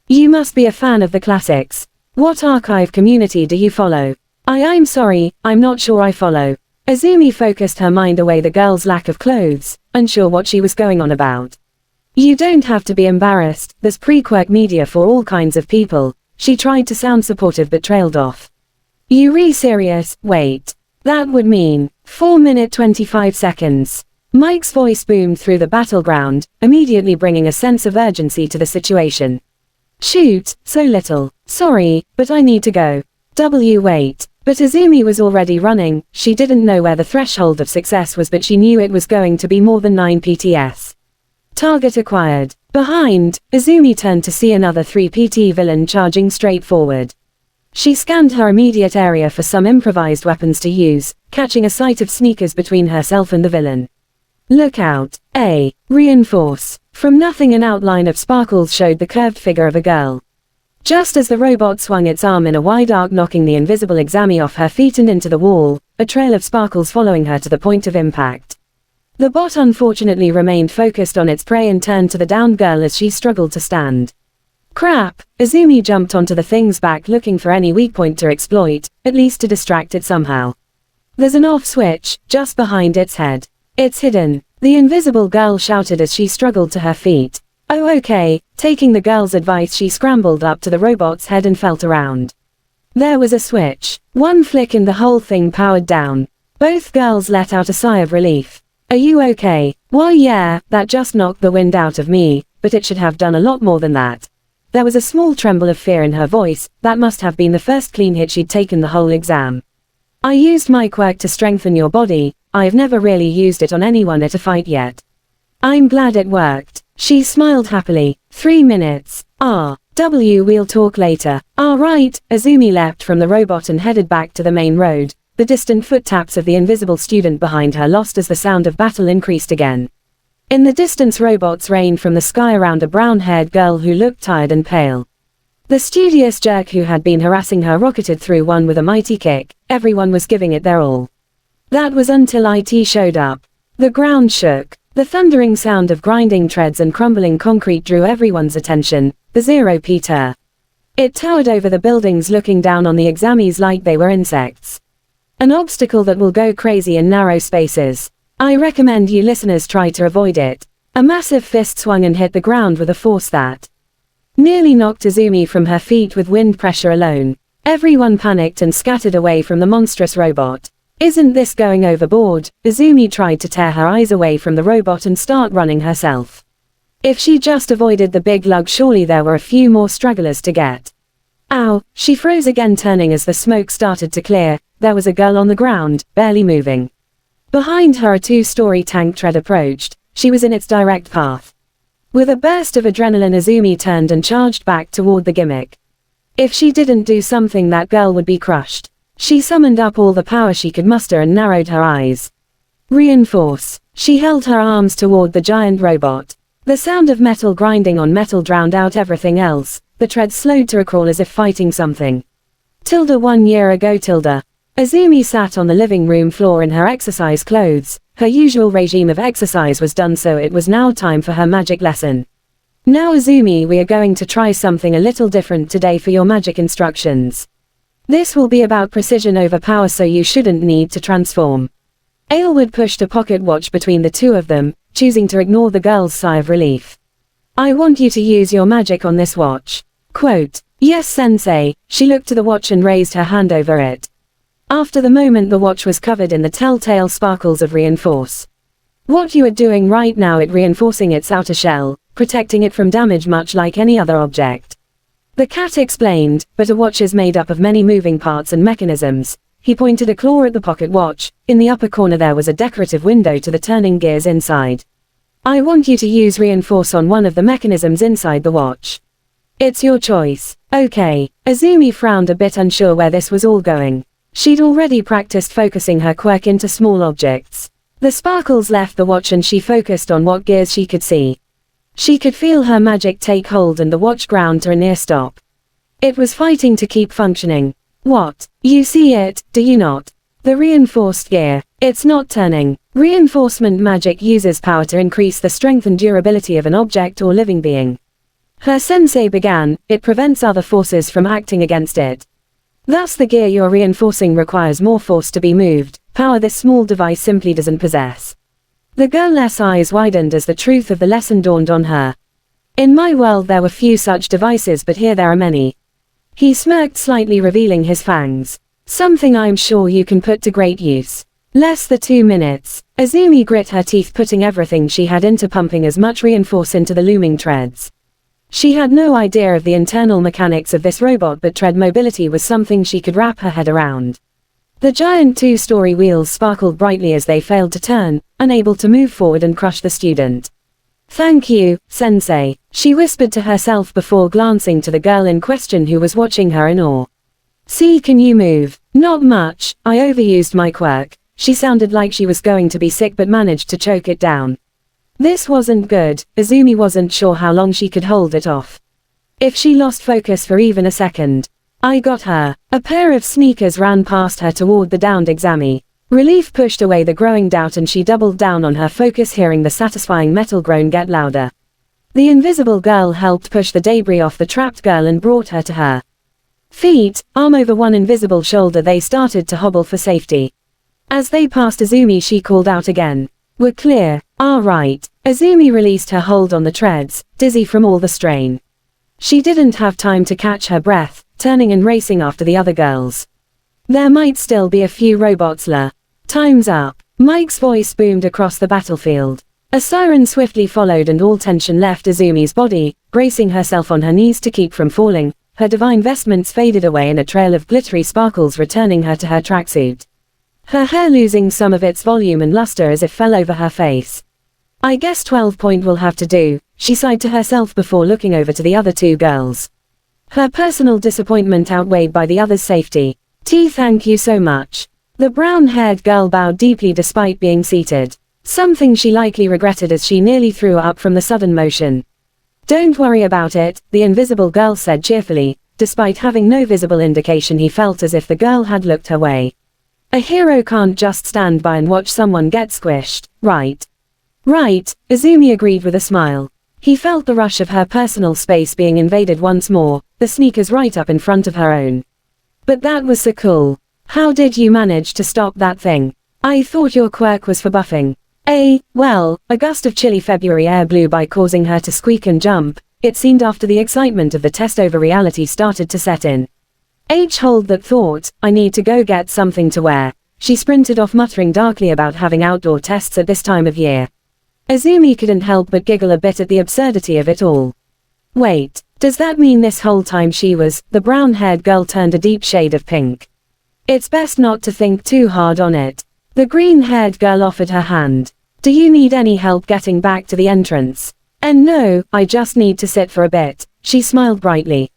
You must be a fan of the classics. What archive community do you follow?" I'm sorry, I'm not sure I follow." Izumi focused her mind away the girl's lack of clothes, unsure what she was going on about. "You don't have to be embarrassed, there's pre-Quirk media for all kinds of people." She tried to sound supportive but trailed off. "You serious? Wait. That would mean 4 minutes 25 seconds. Mike's voice boomed through the battleground, immediately bringing a sense of urgency to the situation. "Shoot, so little. Sorry, but I need to go." Wait. But Izumi was already running. She didn't know where the threshold of success was, but she knew it was going to be more than 9 PTS. Target acquired. Behind, Izumi turned to see another 3PT villain charging straight forward. She scanned her immediate area for some improvised weapons to use, catching a sight of sneakers between herself and the villain. "Look out. Reinforce." From nothing, an outline of sparkles showed the curved figure of a girl. Just as the robot swung its arm in a wide arc, knocking the invisible Izumi off her feet and into the wall, a trail of sparkles following her to the point of impact. The bot unfortunately remained focused on its prey and turned to the downed girl as she struggled to stand. Crap! Izumi jumped onto the thing's back looking for any weak point to exploit, at least to distract it somehow. "There's an off switch, just behind its head. It's hidden," the invisible girl shouted as she struggled to her feet. "Oh okay." Taking the girl's advice, she scrambled up to the robot's head and felt around. There was a switch. One flick and the whole thing powered down. Both girls let out a sigh of relief. "Are you okay?" "Why yeah, that just knocked the wind out of me, but it should have done a lot more than that." There was a small tremble of fear in her voice. That must have been the first clean hit she'd taken the whole exam. "I used my quirk to strengthen your body. I've never really used it on anyone at a fight yet. I'm glad it worked." She smiled happily. 3 minutes. We'll talk later." Right. Izumi leapt from the robot and headed back to the main road. The distant footsteps of the invisible student behind her lost as the sound of battle increased again. In the distance, robots rained from the sky around a brown-haired girl who looked tired and pale. The studious jerk who had been harassing her rocketed through one with a mighty kick. Everyone was giving it their all. That was until IT showed up. The ground shook. The thundering sound of grinding treads and crumbling concrete drew everyone's attention. The 0Peter. It towered over the buildings, looking down on the Izumis like they were insects. An obstacle that will go crazy in narrow spaces. I recommend you listeners try to avoid it. A massive fist swung and hit the ground with a force that nearly knocked Izumi from her feet with wind pressure alone. Everyone panicked and scattered away from the monstrous robot. "Isn't this going overboard?" Izumi tried to tear her eyes away from the robot and start running herself. If she just avoided the big lug, surely there were a few more stragglers to get. Ow! She froze again, turning as the smoke started to clear. There was a girl on the ground, barely moving. Behind her a 2-story tank tread approached. She was in its direct path. With a burst of adrenaline, Izumi turned and charged back toward the gimmick. If she didn't do something, that girl would be crushed. She summoned up all the power she could muster and narrowed her eyes. Reinforce. She held her arms toward the giant robot. The sound of metal grinding on metal drowned out everything else. The treads slowed to a crawl as if fighting something. 1 year ago. Izumi sat on the living room floor in her exercise clothes. Her usual regime of exercise was done, so it was now time for her magic lesson. Now Izumi, we are going to try something a little different today for your magic instructions. This will be about precision over power, so you shouldn't need to transform. Aylward pushed a pocket watch between the two of them, choosing to ignore the girl's sigh of relief. I want you to use your magic on this watch. Quote, yes, sensei. She looked to the watch and raised her hand over it. After the moment, the watch was covered in the telltale sparkles of reinforce. What you are doing right now, it reinforcing its outer shell, protecting it from damage much like any other object. The cat explained, but a watch is made up of many moving parts and mechanisms. He pointed a claw at the pocket watch. In the upper corner there was a decorative window to the turning gears inside. I want you to use reinforce on one of the mechanisms inside the watch. It's your choice. Okay. Izumi frowned, a bit unsure where this was all going. She'd already practiced focusing her quirk into small objects. The sparkles left the watch and she focused on what gears she could see. She could feel her magic take hold and the watch ground to a near stop. It was fighting to keep functioning. What? You see it, do you not? The reinforced gear. It's not turning. Reinforcement magic uses power to increase the strength and durability of an object or living being. Her sensei began, it prevents other forces from acting against it. Thus the gear you're reinforcing requires more force to be moved, power this small device simply doesn't possess. The girl's eyes widened as the truth of the lesson dawned on her. In my world there were few such devices, but here there are many. He smirked slightly, revealing his fangs. Something I'm sure you can put to great use. Less than 2 minutes. Izumi grit her teeth, putting everything she had into pumping as much reinforce into the looming treads. She had no idea of the internal mechanics of this robot, but tread mobility was something she could wrap her head around. The giant 2-story wheels sparkled brightly as they failed to turn, unable to move forward and crush the student. Thank you, sensei, she whispered to herself before glancing to the girl in question who was watching her in awe. See, can you move? Not much. I overused my quirk. She sounded like she was going to be sick but managed to choke it down. This wasn't good. Izumi wasn't sure how long she could hold it off. If she lost focus for even a second. I got her. A pair of sneakers ran past her toward the downed exami. Relief pushed away the growing doubt and she doubled down on her focus, hearing the satisfying metal groan get louder. The invisible girl helped push the debris off the trapped girl and brought her to her feet. Arm over one invisible shoulder, they started to hobble for safety. As they passed Izumi, she called out again. We're clear. All right. Izumi released her hold on the treads, dizzy from all the strain. She didn't have time to catch her breath, turning and racing after the other girls. There might still be a few robots. Time's up. Mike's voice boomed across the battlefield. A siren swiftly followed and all tension left Izumi's body. Bracing herself on her knees to keep from falling, her divine vestments faded away in a trail of glittery sparkles, returning her to her tracksuit. Her hair losing some of its volume and luster as it fell over her face. I guess 12 point will have to do, she sighed to herself before looking over to the other two girls. Her personal disappointment outweighed by the others' safety. Thank you so much. The brown-haired girl bowed deeply despite being seated. Something she likely regretted as she nearly threw up from the sudden motion. Don't worry about it, the invisible girl said cheerfully. Despite having no visible indication, he felt as if the girl had looked her way. A hero can't just stand by and watch someone get squished, right? Right, Izumi agreed with a smile. He felt the rush of her personal space being invaded once more, the sneakers right up in front of her own. But that was so cool. How did you manage to stop that thing? I thought your quirk was for buffing. Well, a gust of chilly February air blew by, causing her to squeak and jump. It seemed after the excitement of the test over reality started to set in. Hold that thought, I need to go get something to wear. She sprinted off, muttering darkly about having outdoor tests at this time of year. Izumi couldn't help but giggle a bit at the absurdity of it all. Wait, does that mean this whole time she was? The brown-haired girl turned a deep shade of pink. It's best not to think too hard on it. The green-haired girl offered her hand. Do you need any help getting back to the entrance? No, I just need to sit for a bit, she smiled brightly.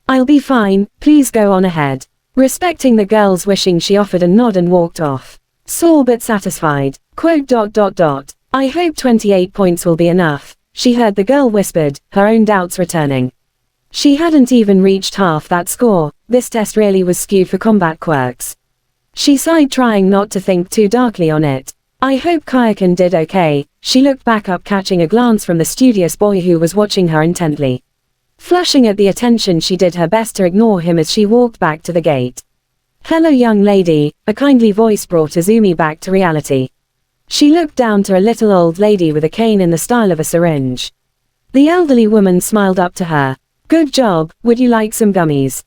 I'll be fine, please go on ahead. Respecting the girl's wishing, she offered a nod and walked off. Sore but satisfied. Quote ... I hope 28 points will be enough, she heard the girl whispered, her own doubts returning. She hadn't even reached half that score. This test really was skewed for combat quirks. She sighed, trying not to think too darkly on it. I hope Kayako did okay. She looked back up, catching a glance from the studious boy who was watching her intently. Flushing at the attention, she did her best to ignore him as she walked back to the gate. Hello young lady, a kindly voice brought Izumi back to reality. She looked down to a little old lady with a cane in the style of a syringe. The elderly woman smiled up to her. Good job, would you like some gummies?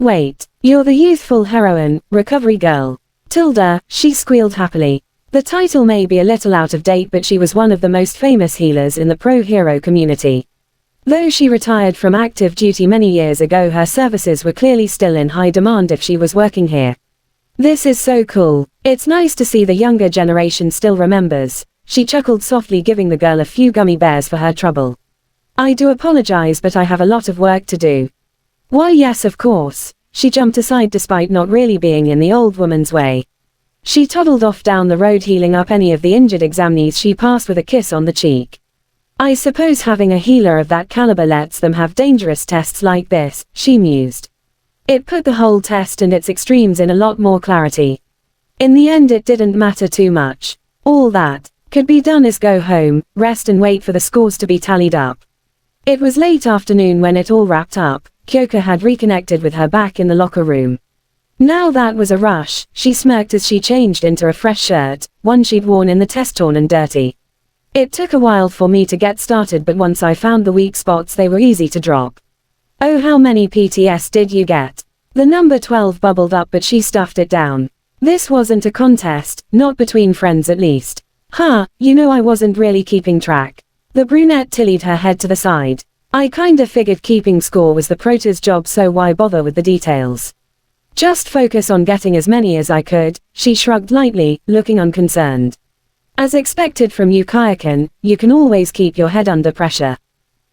Wait, you're the youthful heroine, recovery girl. Tilda, she squealed happily. The title may be a little out of date, but she was one of the most famous healers in the pro-hero community. Though she retired from active duty many years ago, her services were clearly still in high demand if she was working here. This is so cool. It's nice to see the younger generation still remembers. She chuckled softly, giving the girl a few gummy bears for her trouble. I do apologize, but I have a lot of work to do. Why yes, of course. She jumped aside despite not really being in the old woman's way. She toddled off down the road, healing up any of the injured examinees she passed with a kiss on the cheek. I suppose having a healer of that caliber lets them have dangerous tests like this, she mused. It put the whole test and its extremes in a lot more clarity. In the end it didn't matter too much. All that could be done is go home, rest and wait for the scores to be tallied up. It was late afternoon when it all wrapped up. Kyoko had reconnected with her back in the locker room. Now that was a rush, she smirked as she changed into a fresh shirt, one she'd worn in the test torn and dirty. It took a while for me to get started, but once I found the weak spots they were easy to drop. Oh, how many PTS did you get? The number 12 bubbled up, but she stuffed it down. This wasn't a contest, not between friends at least. You know I wasn't really keeping track. The brunette tillied her head to the side. I kinda figured keeping score was the prota's job, so why bother with the details? Just focus on getting as many as I could, she shrugged lightly, looking unconcerned. As expected from you, Kayako, you can always keep your head under pressure.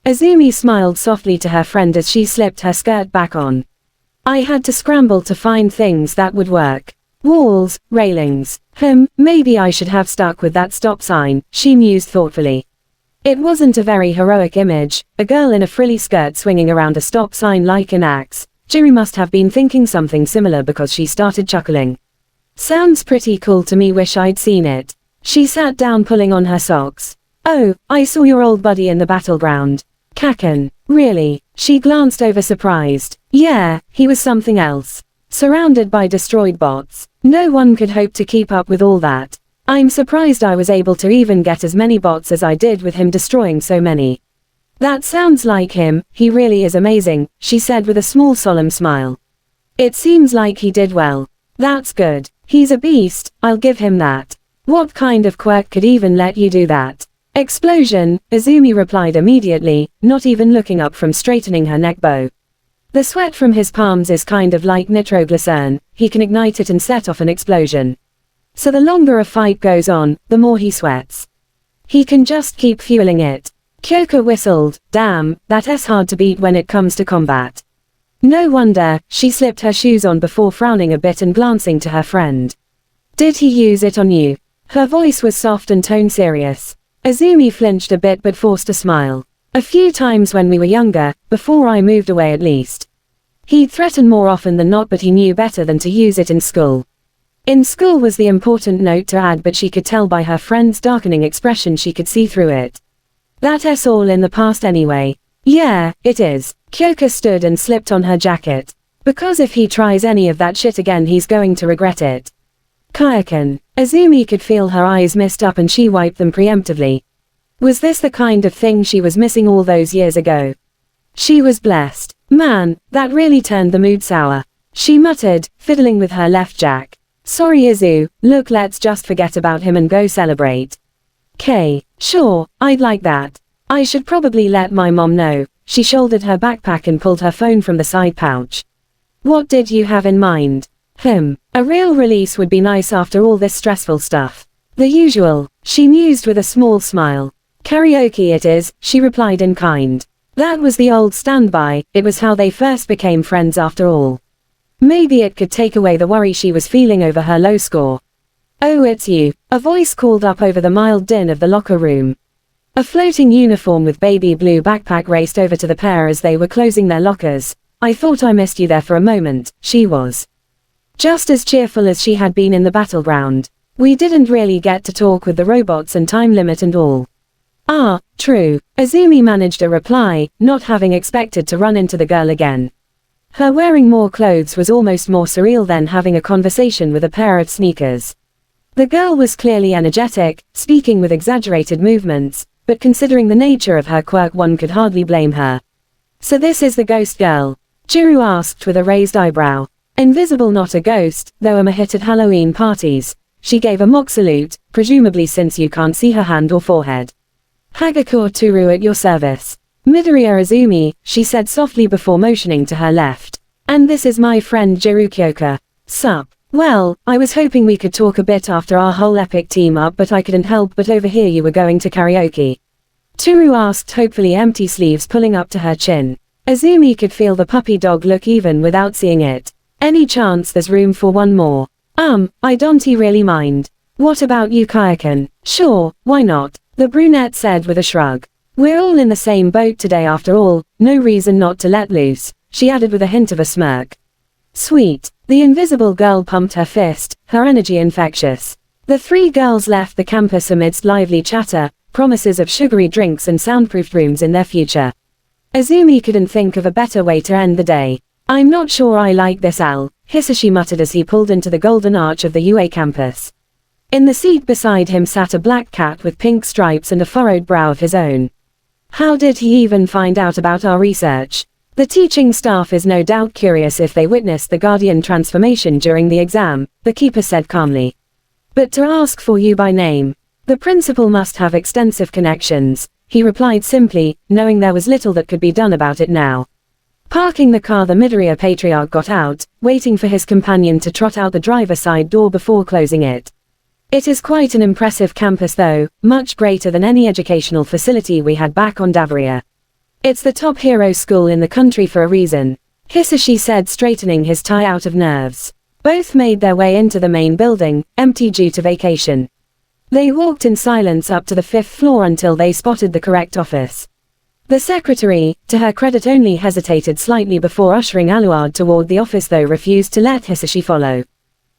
Izumi smiled softly to her friend as she slipped her skirt back on. I had to scramble to find things that would work. Walls, railings. Maybe I should have stuck with that stop sign, she mused thoughtfully. It wasn't a very heroic image, a girl in a frilly skirt swinging around a stop sign like an axe. Jiro must have been thinking something similar because she started chuckling. Sounds pretty cool to me, wish I'd seen it. She sat down, pulling on her socks. Oh, I saw your old buddy in the battleground. Kaken, really? She glanced over surprised. Yeah, he was something else. Surrounded by destroyed bots. No one could hope to keep up with all that. I'm surprised I was able to even get as many bots as I did with him destroying so many. That sounds like him, he really is amazing, she said with a small solemn smile. It seems like he did well. That's good. He's a beast, I'll give him that. What kind of quirk could even let you do that? Explosion, Izumi replied immediately, not even looking up from straightening her neck bow. The sweat from his palms is kind of like nitroglycerin, he can ignite it and set off an explosion. So the longer a fight goes on, the more he sweats. He can just keep fueling it. Kyoko whistled. Damn, that's hard to beat when it comes to combat. No wonder. She slipped her shoes on before frowning a bit and glancing to her friend. Did he use it on you? Her voice was soft and tone serious. Izumi flinched a bit but forced a smile. A few times when we were younger, before I moved away at least. He'd threaten more often than not, but he knew better than to use it in school. In school was the important note to add, but she could tell by her friend's darkening expression she could see through it. That's all in the past anyway. Yeah, it is. Kyoko stood and slipped on her jacket. Because if he tries any of that shit again he's going to regret it. Kayako. Izumi could feel her eyes mist up and she wiped them preemptively. Was this the kind of thing she was missing all those years ago? She was blessed. Man, that really turned the mood sour. She muttered, fiddling with her left jack. Sorry Izu, look, let's just forget about him and go celebrate. Sure, I'd like that. I should probably let my mom know. She shouldered her backpack and pulled her phone from the side pouch. What did you have in mind? A real release would be nice after all this stressful stuff. The usual, she mused with a small smile. Karaoke it is, she replied in kind. That was the old standby, it was how they first became friends after all. Maybe it could take away the worry she was feeling over her low score. "Oh, it's you," a voice called up over the mild din of the locker room. A floating uniform with baby blue backpack raced over to the pair as they were closing their lockers. "I thought I missed you there for a moment," she was. Just as cheerful as she had been in the battleground. "We didn't really get to talk with the robots and time limit and all." "Ah, true," Izumi managed a reply, not having expected to run into the girl again. Her wearing more clothes was almost more surreal than having a conversation with a pair of sneakers. The girl was clearly energetic, speaking with exaggerated movements, but considering the nature of her quirk one could hardly blame her. "So this is the ghost girl?" Jiro asked with a raised eyebrow. Invisible, not a ghost, though a hit at Halloween parties. She gave a mock salute, presumably since you can't see her hand or forehead. "Hagakure Toru at your service. Midoriya Izumi," she said softly before motioning to her left. "And this is my friend Jirukyoka. Sup. Well, I was hoping we could talk a bit after our whole epic team up, but I couldn't help but overhear you were going to karaoke." Toru asked, hopefully empty sleeves pulling up to her chin. Izumi could feel the puppy dog look even without seeing it. "Any chance there's room for one more?" I don't really mind. What about you, Kayako?" "Sure, why not?" the brunette said with a shrug. "We're all in the same boat today after all, no reason not to let loose," she added with a hint of a smirk. "Sweet." The invisible girl pumped her fist, her energy infectious. The three girls left the campus amidst lively chatter, promises of sugary drinks and soundproofed rooms in their future. Izumi couldn't think of a better way to end the day. "I'm not sure I like this, Al," Hisashi muttered as he pulled into the golden arch of the UA campus. In the seat beside him sat a black cat with pink stripes and a furrowed brow of his own. "How did he even find out about our research?" The teaching staff is no doubt curious if they witnessed the Guardian transformation during the exam, the keeper said calmly. "But to ask for you by name, the principal must have extensive connections," he replied simply, knowing there was little that could be done about it now. Parking the car, the Midoriya patriarch got out, waiting for his companion to trot out the driver's side door before closing it. "It is quite an impressive campus though, much greater than any educational facility we had back on Davaria. It's the top hero school in the country for a reason," Hisashi said, straightening his tie out of nerves. Both made their way into the main building, empty due to vacation. They walked in silence up to the 5th floor until they spotted the correct office. The secretary, to her credit, only hesitated slightly before ushering Aluard toward the office, though refused to let Hisashi follow.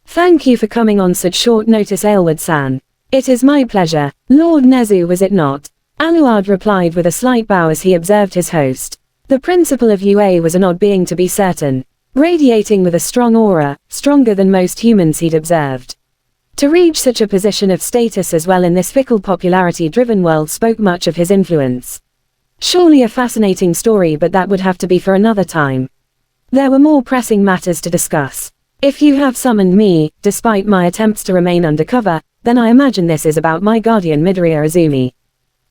"Thank you for coming on such short notice, Aylward-san." "It is my pleasure, Lord Nezu, was it not?" Aluard replied with a slight bow as he observed his host. The principal of UA was an odd being to be certain, radiating with a strong aura, stronger than most humans he'd observed. To reach such a position of status as well in this fickle, popularity-driven world spoke much of his influence. Surely a fascinating story, but that would have to be for another time. There were more pressing matters to discuss. "If you have summoned me, despite my attempts to remain undercover, then I imagine this is about my guardian Midoriya Izumi."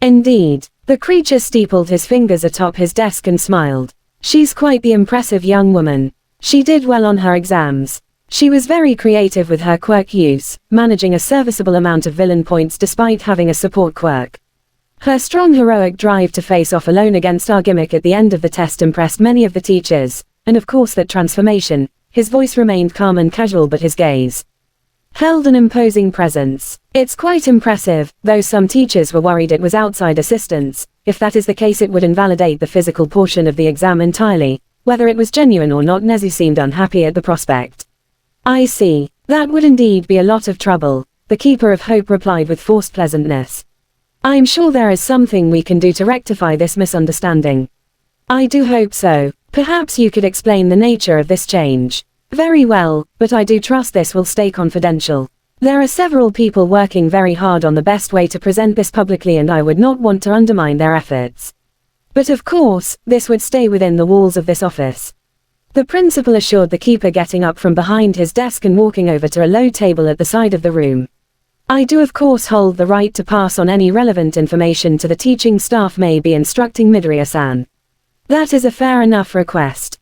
"Indeed." The creature steepled his fingers atop his desk and smiled. "She's quite the impressive young woman. She did well on her exams. She was very creative with her quirk use, managing a serviceable amount of villain points despite having a support quirk. Her strong heroic drive to face off alone against our gimmick at the end of the test impressed many of the teachers, and of course that transformation." His voice remained calm and casual, but his gaze held an imposing presence. "It's quite impressive, though some teachers were worried it was outside assistance. If that is the case, it would invalidate the physical portion of the exam entirely. Whether it was genuine or not, Nezu seemed unhappy at the prospect." "I see. That would indeed be a lot of trouble," the Keeper of Hope replied with forced pleasantness. "I'm sure there is something we can do to rectify this misunderstanding." "I do hope so. Perhaps you could explain the nature of this change." "Very well, but I do trust this will stay confidential. There are several people working very hard on the best way to present this publicly, and I would not want to undermine their efforts. But of course, this would stay within the walls of this office," the principal assured the keeper, getting up from behind his desk and walking over to a low table at the side of the room. "I do of course hold the right to pass on any relevant information to the teaching staff, may be instructing Midoriya-san." "That is a fair enough request."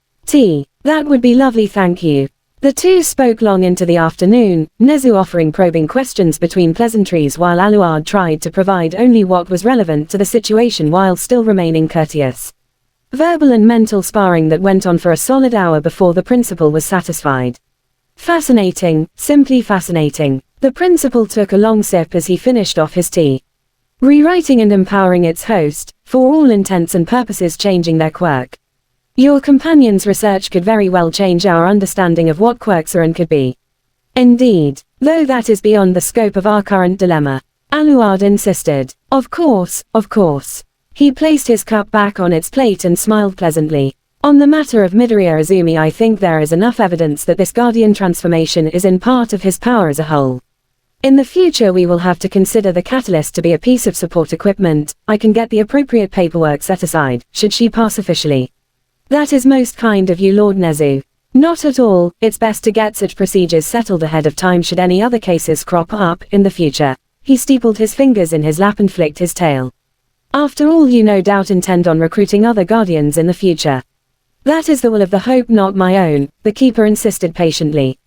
That would be lovely, thank you." The two spoke long into the afternoon, Nezu offering probing questions between pleasantries while Aluard tried to provide only what was relevant to the situation while still remaining courteous. Verbal and mental sparring that went on for a solid hour before the principal was satisfied. "Fascinating, simply fascinating." The principal took a long sip as he finished off his tea. Rewriting and empowering its host, for all intents and purposes changing their quirk. Your companion's research could very well change our understanding of what quirks are and could be. Indeed, though that is beyond the scope of our current dilemma. Aluard insisted. Of course, of course. He placed his cup back on its plate and smiled pleasantly. On the matter of Midoriya Izumi, I think there is enough evidence that this guardian transformation is in part of his power as a whole. In the future we will have to consider the catalyst to be a piece of support equipment. I can get the appropriate paperwork set aside, should she pass officially. That is most kind of you, Lord Nezu. Not at all, it's best to get such procedures settled ahead of time should any other cases crop up in the future. He steepled his fingers in his lap and flicked his tail. After all, you no doubt intend on recruiting other guardians in the future. That is the will of the Hope, not my own, the keeper insisted patiently.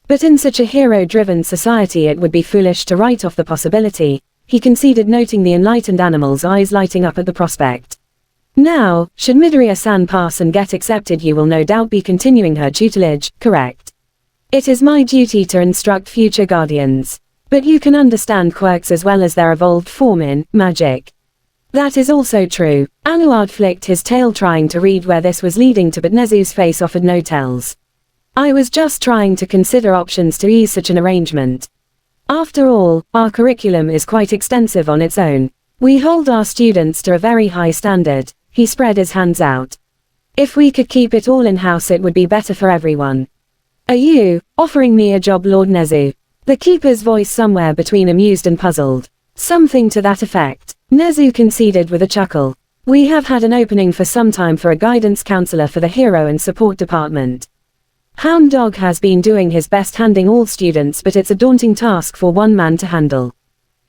But in such a hero-driven society it would be foolish to write off the possibility, he conceded, noting the enlightened animal's eyes lighting up at the prospect. Now, should Midoriya-san pass and get accepted, you will no doubt be continuing her tutelage, correct? It is my duty to instruct future guardians. But you can understand quirks as well as their evolved form in magic. That is also true. Aluard flicked his tail, trying to read where this was leading to, but Nezu's face offered no tells. I was just trying to consider options to ease such an arrangement. After all, our curriculum is quite extensive on its own. We hold our students to a very high standard. He spread his hands out. If we could keep it all in-house it would be better for everyone. Are you offering me a job, Lord Nezu? The keeper's voice somewhere between amused and puzzled. Something to that effect. Nezu conceded with a chuckle. We have had an opening for some time for a guidance counselor for the hero and support department. Hound Dog has been doing his best handling all students, but it's a daunting task for one man to handle.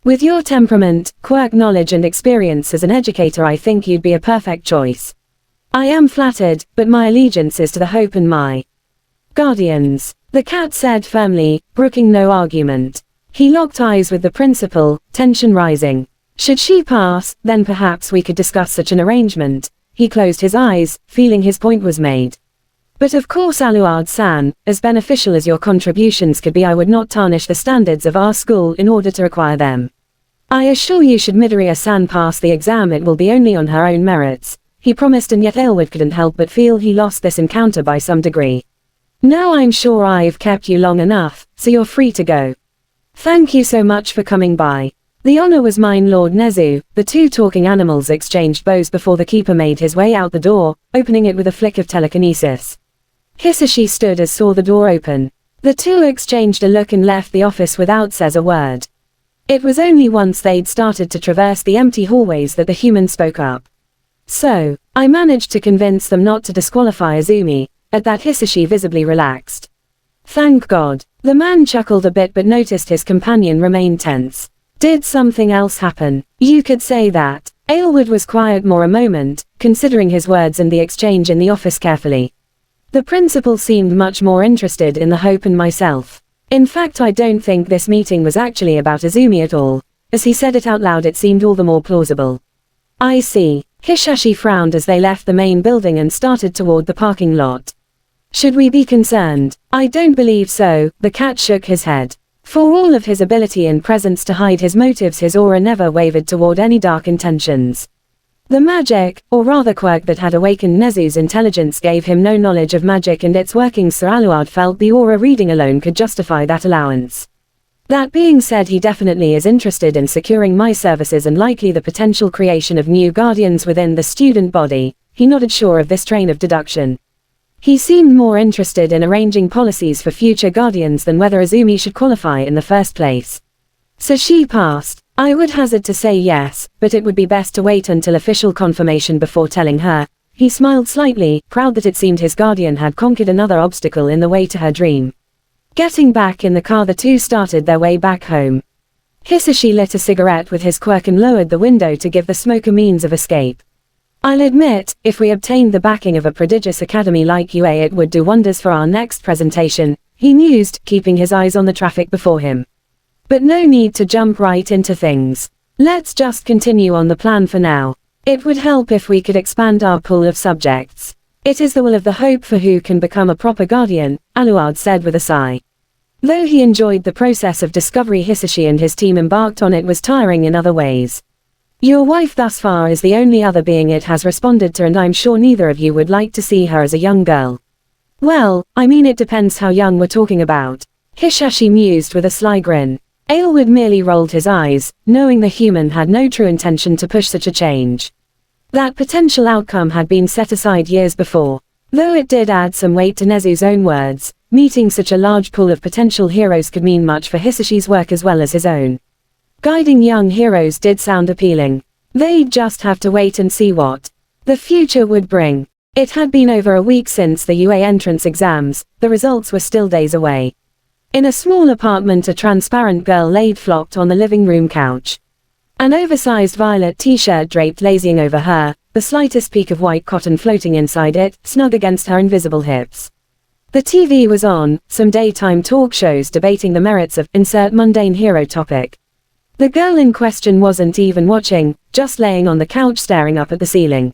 With your temperament, quirk knowledge and experience as an educator, I think you'd be a perfect choice. I am flattered, but my allegiance is to the Hope and my guardians, the cat said firmly, brooking no argument. He locked eyes with the principal, tension rising. Should she pass, then perhaps we could discuss such an arrangement. He closed his eyes, feeling his point was made. But of course, Aluard-san, as beneficial as your contributions could be, I would not tarnish the standards of our school in order to acquire them. I assure you, should Midoriya-san pass the exam, it will be only on her own merits, he promised, and yet Aylward couldn't help but feel he lost this encounter by some degree. Now I'm sure I've kept you long enough, so you're free to go. Thank you so much for coming by. The honor was mine, Lord Nezu. The two talking animals exchanged bows before the keeper made his way out the door, opening it with a flick of telekinesis. Hisashi stood as saw the door open. The two exchanged a look and left the office without says a word. It was only once they'd started to traverse the empty hallways that the human spoke up. So, I managed to convince them not to disqualify Izumi. At that, Hisashi visibly relaxed. Thank God. The man chuckled a bit but noticed his companion remained tense. Did something else happen? You could say that. Aylward was quiet for a moment, considering his words and the exchange in the office carefully. The principal seemed much more interested in the Hope and myself. In fact, I don't think this meeting was actually about Izumi at all. As he said it out loud, it seemed all the more plausible. I see. Hisashi frowned as they left the main building and started toward the parking lot. Should we be concerned? I don't believe so, the cat shook his head. For all of his ability and presence to hide his motives, his aura never wavered toward any dark intentions. The magic, or rather quirk, that had awakened Nezu's intelligence gave him no knowledge of magic and its workings, so Aluard felt the aura reading alone could justify that allowance. That being said, he definitely is interested in securing my services and likely the potential creation of new guardians within the student body. He nodded, sure of this train of deduction. He seemed more interested in arranging policies for future guardians than whether Izumi should qualify in the first place. So she passed. I would hazard to say yes, but it would be best to wait until official confirmation before telling her. He smiled slightly, proud that it seemed his guardian had conquered another obstacle in the way to her dream. Getting back in the car, the two started their way back home. Hisashi lit a cigarette with his quirk and lowered the window to give the smoke a means of escape. I'll admit, if we obtained the backing of a prodigious academy like UA, it would do wonders for our next presentation, he mused, keeping his eyes on the traffic before him. But no need to jump right into things. Let's just continue on the plan for now. It would help if we could expand our pool of subjects. It is the will of the Hope for who can become a proper guardian, Aluard said with a sigh. Though he enjoyed the process of discovery, Hisashi and his team embarked on, it was tiring in other ways. Your wife thus far is the only other being it has responded to, and I'm sure neither of you would like to see her as a young girl. Well, I mean, it depends how young we're talking about. Hisashi mused with a sly grin. Aylward merely rolled his eyes, knowing the human had no true intention to push such a change. That potential outcome had been set aside years before. Though it did add some weight to Nezu's own words, meeting such a large pool of potential heroes could mean much for Hisashi's work as well as his own. Guiding young heroes did sound appealing. They'd just have to wait and see what the future would bring. It had been over a week since the UA entrance exams, the results were still days away. In a small apartment, a transparent girl laid flopped on the living room couch. An oversized violet t-shirt draped lazing over her, the slightest peak of white cotton floating inside it, snug against her invisible hips. The TV was on, some daytime talk shows debating the merits of insert mundane hero topic. The girl in question wasn't even watching, just laying on the couch staring up at the ceiling.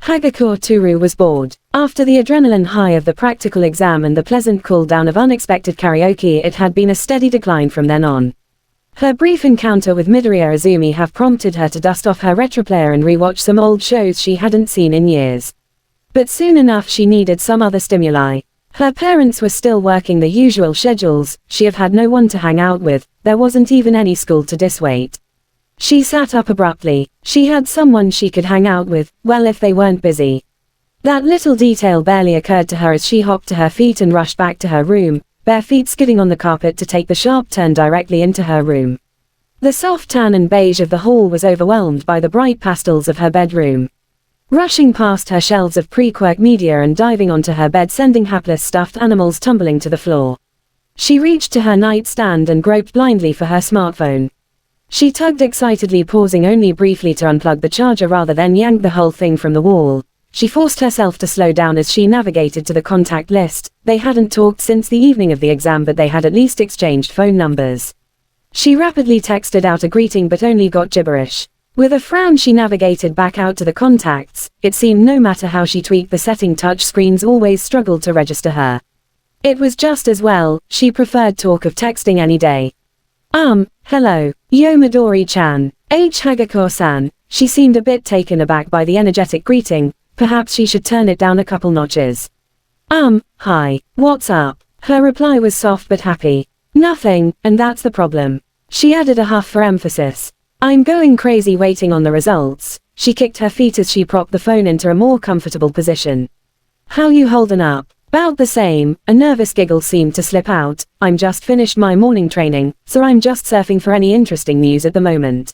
Hagakure Toru was bored. After the adrenaline high of the practical exam and the pleasant cool down of unexpected karaoke, it had been a steady decline from then on. Her brief encounter with Midoriya Izumi have prompted her to dust off her retroplayer and rewatch some old shows she hadn't seen in years. But soon enough she needed some other stimuli. Her parents were still working the usual schedules, she had no one to hang out with, there wasn't even any school to dissuade. She sat up abruptly. She had someone she could hang out with, well, if they weren't busy. That little detail barely occurred to her as she hopped to her feet and rushed back to her room, bare feet skidding on the carpet to take the sharp turn directly into her room. The soft tan and beige of the hall was overwhelmed by the bright pastels of her bedroom. Rushing past her shelves of pre-Quirk media and diving onto her bed, sending hapless stuffed animals tumbling to the floor. She reached to her nightstand and groped blindly for her smartphone. She tugged excitedly, pausing only briefly to unplug the charger rather than yank the whole thing from the wall. She forced herself to slow down as she navigated to the contact list. They hadn't talked since the evening of the exam, but they had at least exchanged phone numbers. She rapidly texted out a greeting but only got gibberish. With a frown she navigated back out to the contacts. It seemed no matter how she tweaked the setting, touch screens always struggled to register her. It was just as well, she preferred talk of texting any day. Hello. Yo Midori-chan. Hagakure-san. She seemed a bit taken aback by the energetic greeting, perhaps she should turn it down a couple notches. Hi. What's up? Her reply was soft but happy. Nothing, and that's the problem. She added a huff for emphasis. I'm going crazy waiting on the results. She kicked her feet as she propped the phone into a more comfortable position. How you holdin' up? About the same. A nervous giggle seemed to slip out. I'm just finished my morning training, so I'm just surfing for any interesting news at the moment.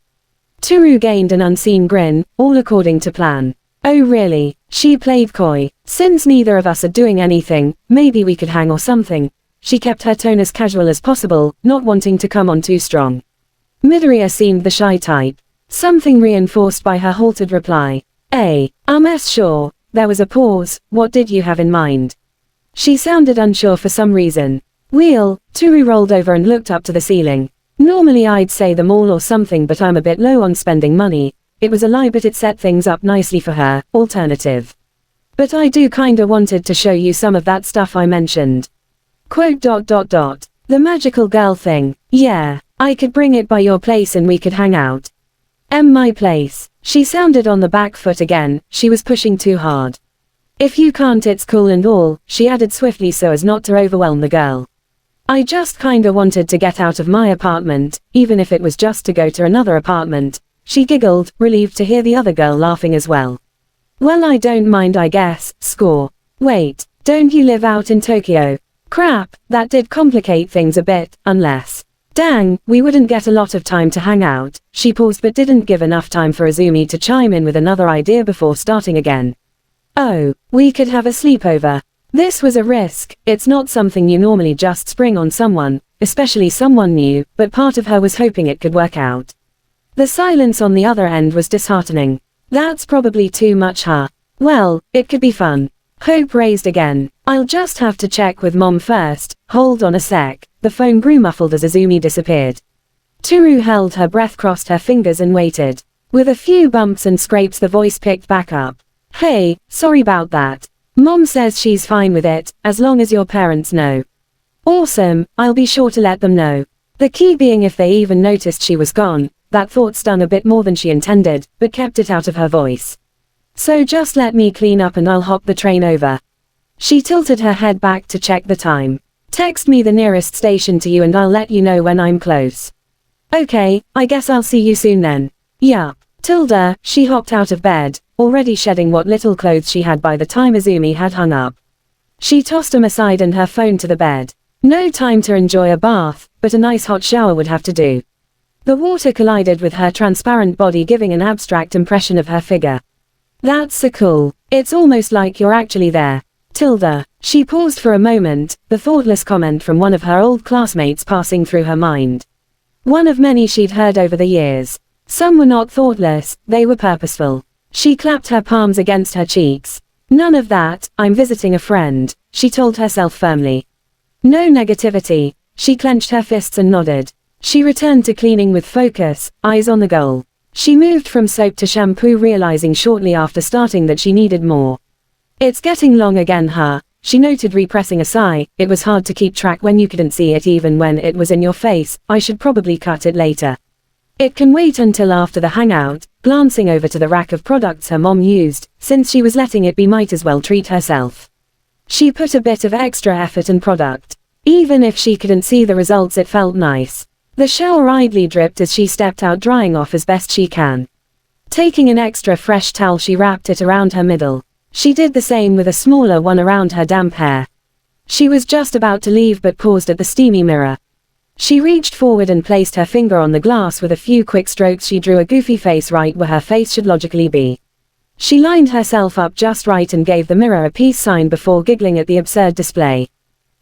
Toru gained an unseen grin, all according to plan. Oh really? She played coy. Since neither of us are doing anything, maybe we could hang or something. She kept her tone as casual as possible, not wanting to come on too strong. Midoriya seemed the shy type. Something reinforced by her halted reply. Sure. There was a pause. What did you have in mind? She sounded unsure for some reason. Toru rolled over and looked up to the ceiling. Normally I'd say the mall or something, but I'm a bit low on spending money. It was a lie, but it set things up nicely for her. Alternative. But I do kinda wanted to show you some of that stuff I mentioned. The magical girl thing. Yeah. I could bring it by your place and we could hang out. My place. She sounded on the back foot again, she was pushing too hard. If you can't, it's cool and all, she added swiftly so as not to overwhelm the girl. I just kinda wanted to get out of my apartment, even if it was just to go to another apartment. She giggled, relieved to hear the other girl laughing as well. Well, I don't mind, I guess. Score. Wait, don't you live out in Tokyo? Crap, that did complicate things a bit, unless... Dang, we wouldn't get a lot of time to hang out. She paused but didn't give enough time for Izumi to chime in with another idea before starting again. Oh, we could have a sleepover. This was a risk. It's not something you normally just spring on someone, especially someone new, but part of her was hoping it could work out. The silence on the other end was disheartening. That's probably too much, huh? Well, it could be fun. Hope raised again. I'll just have to check with Mom first. Hold on a sec. The phone grew muffled as Izumi disappeared. Toru held her breath, crossed her fingers and waited. With a few bumps and scrapes the voice picked back up. Hey, sorry about that. Mom says she's fine with it, as long as your parents know. Awesome, I'll be sure to let them know. The key being if they even noticed she was gone. That thought stung a bit more than she intended, but kept it out of her voice. So just let me clean up and I'll hop the train over. She tilted her head back to check the time. Text me the nearest station to you and I'll let you know when I'm close. Okay, I guess I'll see you soon then. Yup. She hopped out of bed, already shedding what little clothes she had by the time Izumi had hung up. She tossed them aside and her phone to the bed. No time to enjoy a bath, but a nice hot shower would have to do. The water collided with her transparent body, giving an abstract impression of her figure. That's so cool. It's almost like you're actually there. She paused for a moment, the thoughtless comment from one of her old classmates passing through her mind. One of many she'd heard over the years. Some were not thoughtless, they were purposeful. She clapped her palms against her cheeks. None of that, I'm visiting a friend, she told herself firmly. No negativity. She clenched her fists and nodded. She returned to cleaning with focus, eyes on the goal. She moved from soap to shampoo, realizing shortly after starting that she needed more. It's getting long again, huh? She noted, repressing a sigh. It was hard to keep track when you couldn't see it even when it was in your face. I should probably cut it later. It can wait until after the hangout. Glancing over to the rack of products her mom used, since she was letting it be, might as well treat herself. She put a bit of extra effort and product. Even if she couldn't see the results, it felt nice. The shower idly dripped as she stepped out, drying off as best she can. Taking an extra fresh towel, she wrapped it around her middle. She did the same with a smaller one around her damp hair. She was just about to leave but paused at the steamy mirror. She reached forward and placed her finger on the glass. With a few quick strokes she drew a goofy face right where her face should logically be. She lined herself up just right and gave the mirror a peace sign before giggling at the absurd display.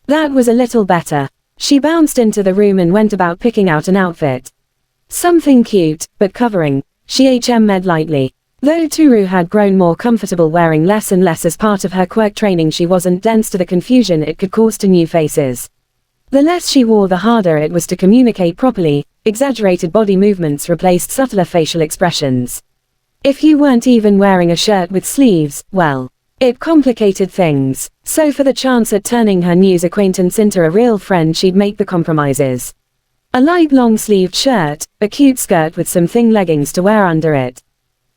That was a little better. She bounced into the room and went about picking out an outfit. Something cute, but covering. She HM'd lightly. Though Toru had grown more comfortable wearing less and less as part of her quirk training, she wasn't dense to the confusion it could cause to new faces. The less she wore, the harder it was to communicate properly. Exaggerated body movements replaced subtler facial expressions. If you weren't even wearing a shirt with sleeves, well, it complicated things. So for the chance at turning her news acquaintance into a real friend, she'd make the compromises. A light long-sleeved shirt, a cute skirt with some thin leggings to wear under it.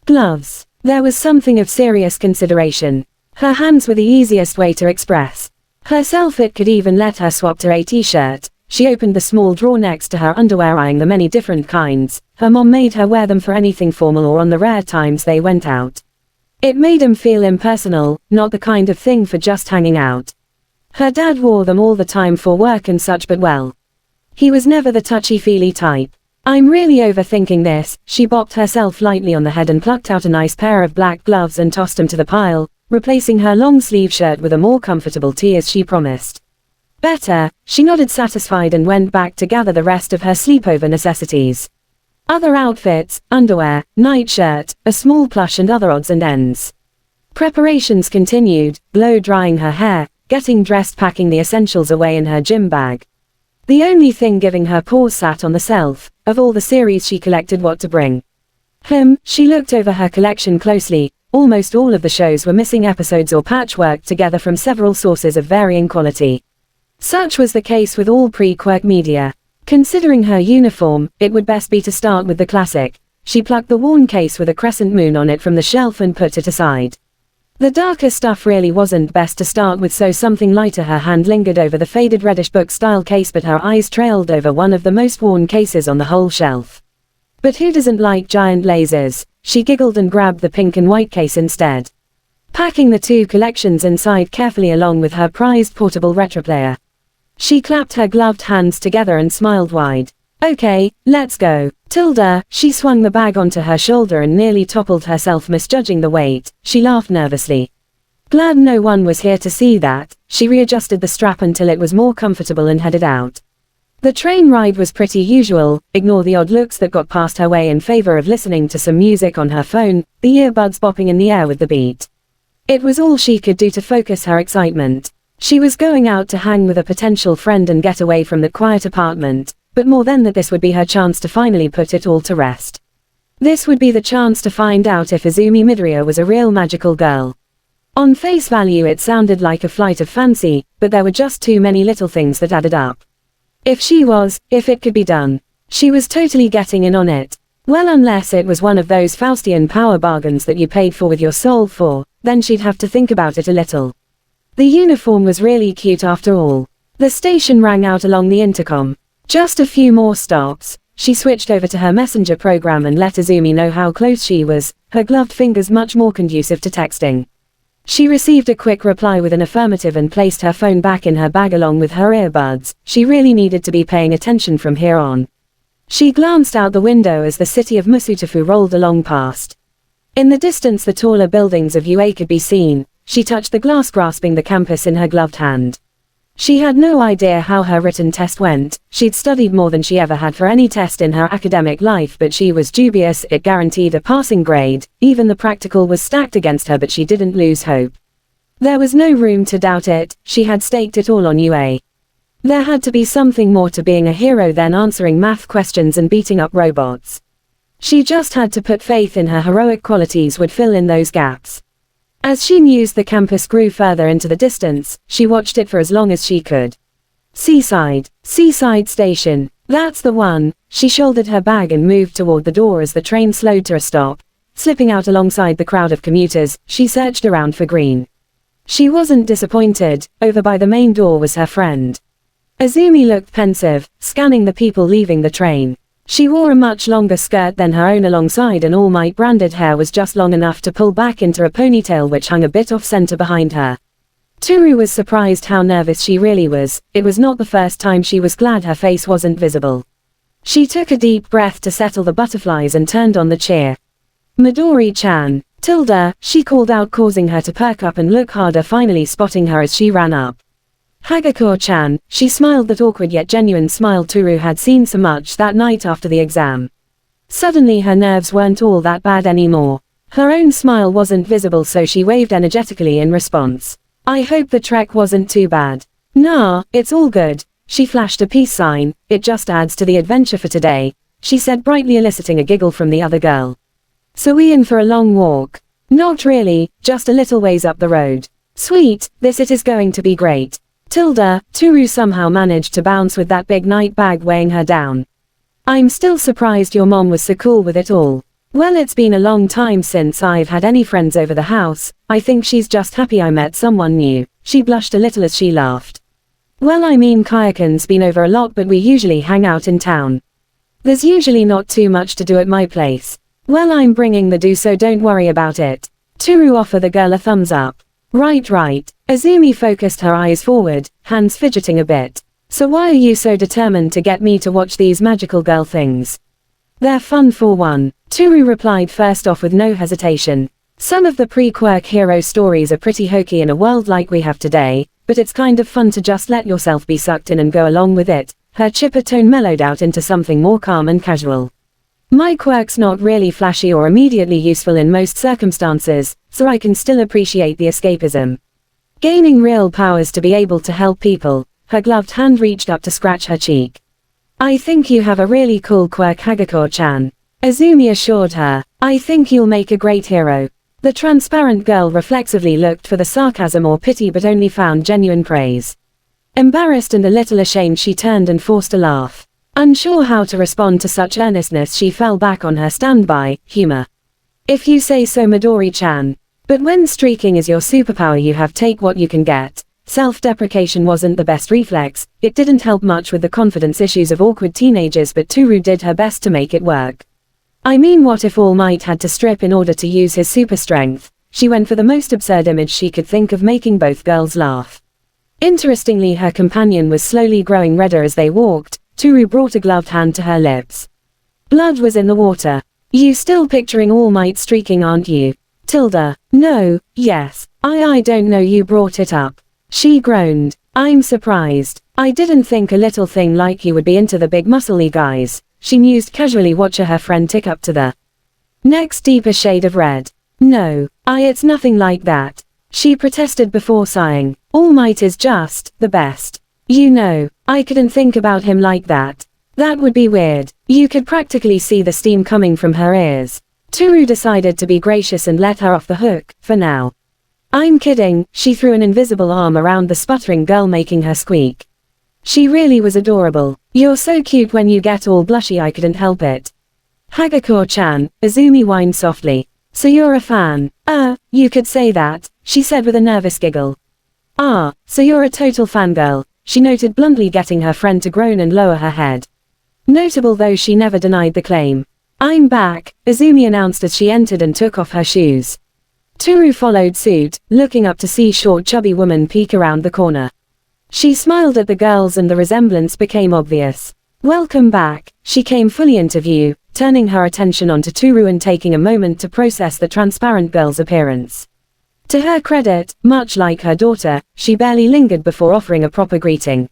Gloves. There was something of serious consideration. Her hands were the easiest way to express herself. It could even let her swap to a t-shirt. She opened the small drawer next to her underwear, eyeing the many different kinds. Her mom made her wear them for anything formal or on the rare times they went out. It made them feel impersonal, not the kind of thing for just hanging out. Her dad wore them all the time for work and such, but well, he was never the touchy-feely type. I'm really overthinking this. She bopped herself lightly on the head and plucked out a nice pair of black gloves and tossed them to the pile, replacing her long-sleeve shirt with a more comfortable tee as she promised. Better. She nodded satisfied and went back to gather the rest of her sleepover necessities. Other outfits, underwear, nightshirt, a small plush and other odds and ends. Preparations continued, blow-drying her hair, getting dressed, packing the essentials away in her gym bag. The only thing giving her pause sat on the shelf. Of all the series she collected, what to bring? She looked over her collection closely. Almost all of the shows were missing episodes or patchworked together from several sources of varying quality. Such was the case with all pre-Quirk media. Considering her uniform, it would best be to start with the classic. She plucked the worn case with a crescent moon on it from the shelf and put it aside. The darker stuff really wasn't best to start with, so something lighter. Her hand lingered over the faded reddish book-style case, but her eyes trailed over one of the most worn cases on the whole shelf. But who doesn't like giant lasers? She giggled and grabbed the pink and white case instead. Packing the two collections inside carefully along with her prized portable retroplayer. She clapped her gloved hands together and smiled wide. Okay, let's go. She swung the bag onto her shoulder and nearly toppled herself, misjudging the weight. She laughed nervously. Glad no one was here to see that. She readjusted the strap until it was more comfortable and headed out. The train ride was pretty usual. Ignore the odd looks that got passed her way in favor of listening to some music on her phone, the earbuds bopping in the air with the beat. It was all she could do to focus her excitement. She was going out to hang with a potential friend and get away from the quiet apartment, but more than that, this would be her chance to finally put it all to rest. This would be the chance to find out if Izuku Midoriya was a real magical girl. On face value it sounded like a flight of fancy, but there were just too many little things that added up. If it could be done, she was totally getting in on it. Well, unless it was one of those Faustian power bargains that you paid for with your soul for, then she'd have to think about it a little. The uniform was really cute after all. The station rang out along the intercom. Just a few more stops. She switched over to her messenger program and let Izumi know how close she was, her gloved fingers much more conducive to texting. She received a quick reply with an affirmative and placed her phone back in her bag along with her earbuds. She really needed to be paying attention from here on. She glanced out the window as the city of Musutafu rolled along past. In the distance the taller buildings of UA could be seen. She touched the glass, grasping the campus in her gloved hand. She had no idea how her written test went. She'd studied more than she ever had for any test in her academic life, but she was dubious it guaranteed a passing grade. Even the practical was stacked against her, but she didn't lose hope. There was no room to doubt it. She had staked it all on UA. There had to be something more to being a hero than answering math questions and beating up robots. She just had to put faith in her heroic qualities would fill in those gaps. As she mused, the campus grew further into the distance. She watched it for as long as she could. Seaside station. That's the one. She shouldered her bag and moved toward the door as the train slowed to a stop. Slipping out alongside the crowd of commuters, she searched around for Green. She wasn't disappointed. Over by the main door was her friend. Izumi looked pensive, scanning the people leaving the train. She wore a much longer skirt than her own alongside, and All Might branded hair was just long enough to pull back into a ponytail which hung a bit off-center behind her. Toru was surprised how nervous she really was. It was not the first time. She was glad her face wasn't visible. She took a deep breath to settle the butterflies and turned on the chair. Midori-chan. Tilda, she called out, causing her to perk up and look harder, finally spotting her as she ran up. Hagakure-chan, she smiled, that awkward yet genuine smile Toru had seen so much that night after the exam. Suddenly her nerves weren't all that bad anymore. Her own smile wasn't visible, so she waved energetically in response. I hope the trek wasn't too bad. Nah, it's all good. She flashed a peace sign. It just adds to the adventure for today, she said brightly, eliciting a giggle from the other girl. So we in for a long walk? Not really, just a little ways up the road. Sweet, it is going to be great. Tilda, Toru somehow managed to bounce with that big night bag weighing her down. I'm still surprised your mom was so cool with it all. Well, it's been a long time since I've had any friends over the house. I think she's just happy I met someone new. She blushed a little as she laughed. Well, I mean, Kayakan's been over a lot, but we usually hang out in town. There's usually not too much to do at my place. Well, I'm bringing the do, so don't worry about it. Toru offered the girl a thumbs up. Right. Izumi focused her eyes forward, hands fidgeting a bit. So why are you so determined to get me to watch these magical girl things? They're fun for one. Toru replied, first off with no hesitation. Some of the pre-Quirk hero stories are pretty hokey in a world like we have today, but it's kind of fun to just let yourself be sucked in and go along with it. Her chipper tone mellowed out into something more calm and casual. My quirk's not really flashy or immediately useful in most circumstances, so I can still appreciate the escapism. Gaining real powers to be able to help people. Her gloved hand reached up to scratch her cheek. I think you have a really cool quirk, Hagakure-chan. Izumi assured her. I think you'll make a great hero. The transparent girl reflexively looked for the sarcasm or pity, but only found genuine praise. Embarrassed and a little ashamed, she turned and forced a laugh. Unsure how to respond to such earnestness, she fell back on her standby humor. If you say so, Midori-chan. But when streaking is your superpower, you have take what you can get. Self-deprecation wasn't the best reflex. It didn't help much with the confidence issues of awkward teenagers, but Toru did her best to make it work. I mean, what if All Might had to strip in order to use his super strength? She went for the most absurd image she could think of, making both girls laugh. Interestingly, her companion was slowly growing redder as they walked. Toru brought a gloved hand to her lips. Blood was in the water. You still picturing All Might streaking, aren't you? Tilda. No, yes. I don't know, you brought it up. She groaned. I'm surprised. I didn't think a little thing like you would be into the big muscly guys. She mused casually, watching her friend tick up to the next deeper shade of red. No, it's nothing like that. She protested before sighing. All Might is just the best. You know, I couldn't think about him like that. That would be weird. You could practically see the steam coming from her ears. Toru decided to be gracious and let her off the hook, for now. I'm kidding, she threw an invisible arm around the sputtering girl making her squeak. She really was adorable. You're so cute when you get all blushy I couldn't help it. Hagakure-chan, Izumi whined softly. So you're a fan? You could say that, she said with a nervous giggle. Ah, so you're a total fangirl, she noted bluntly, getting her friend to groan and lower her head. Notable though she never denied the claim. I'm back, Izumi announced as she entered and took off her shoes. Toru followed suit, looking up to see short chubby woman peek around the corner. She smiled at the girls and the resemblance became obvious. Welcome back, she came fully into view, turning her attention onto Toru and taking a moment to process the transparent girl's appearance. To her credit, much like her daughter, she barely lingered before offering a proper greeting.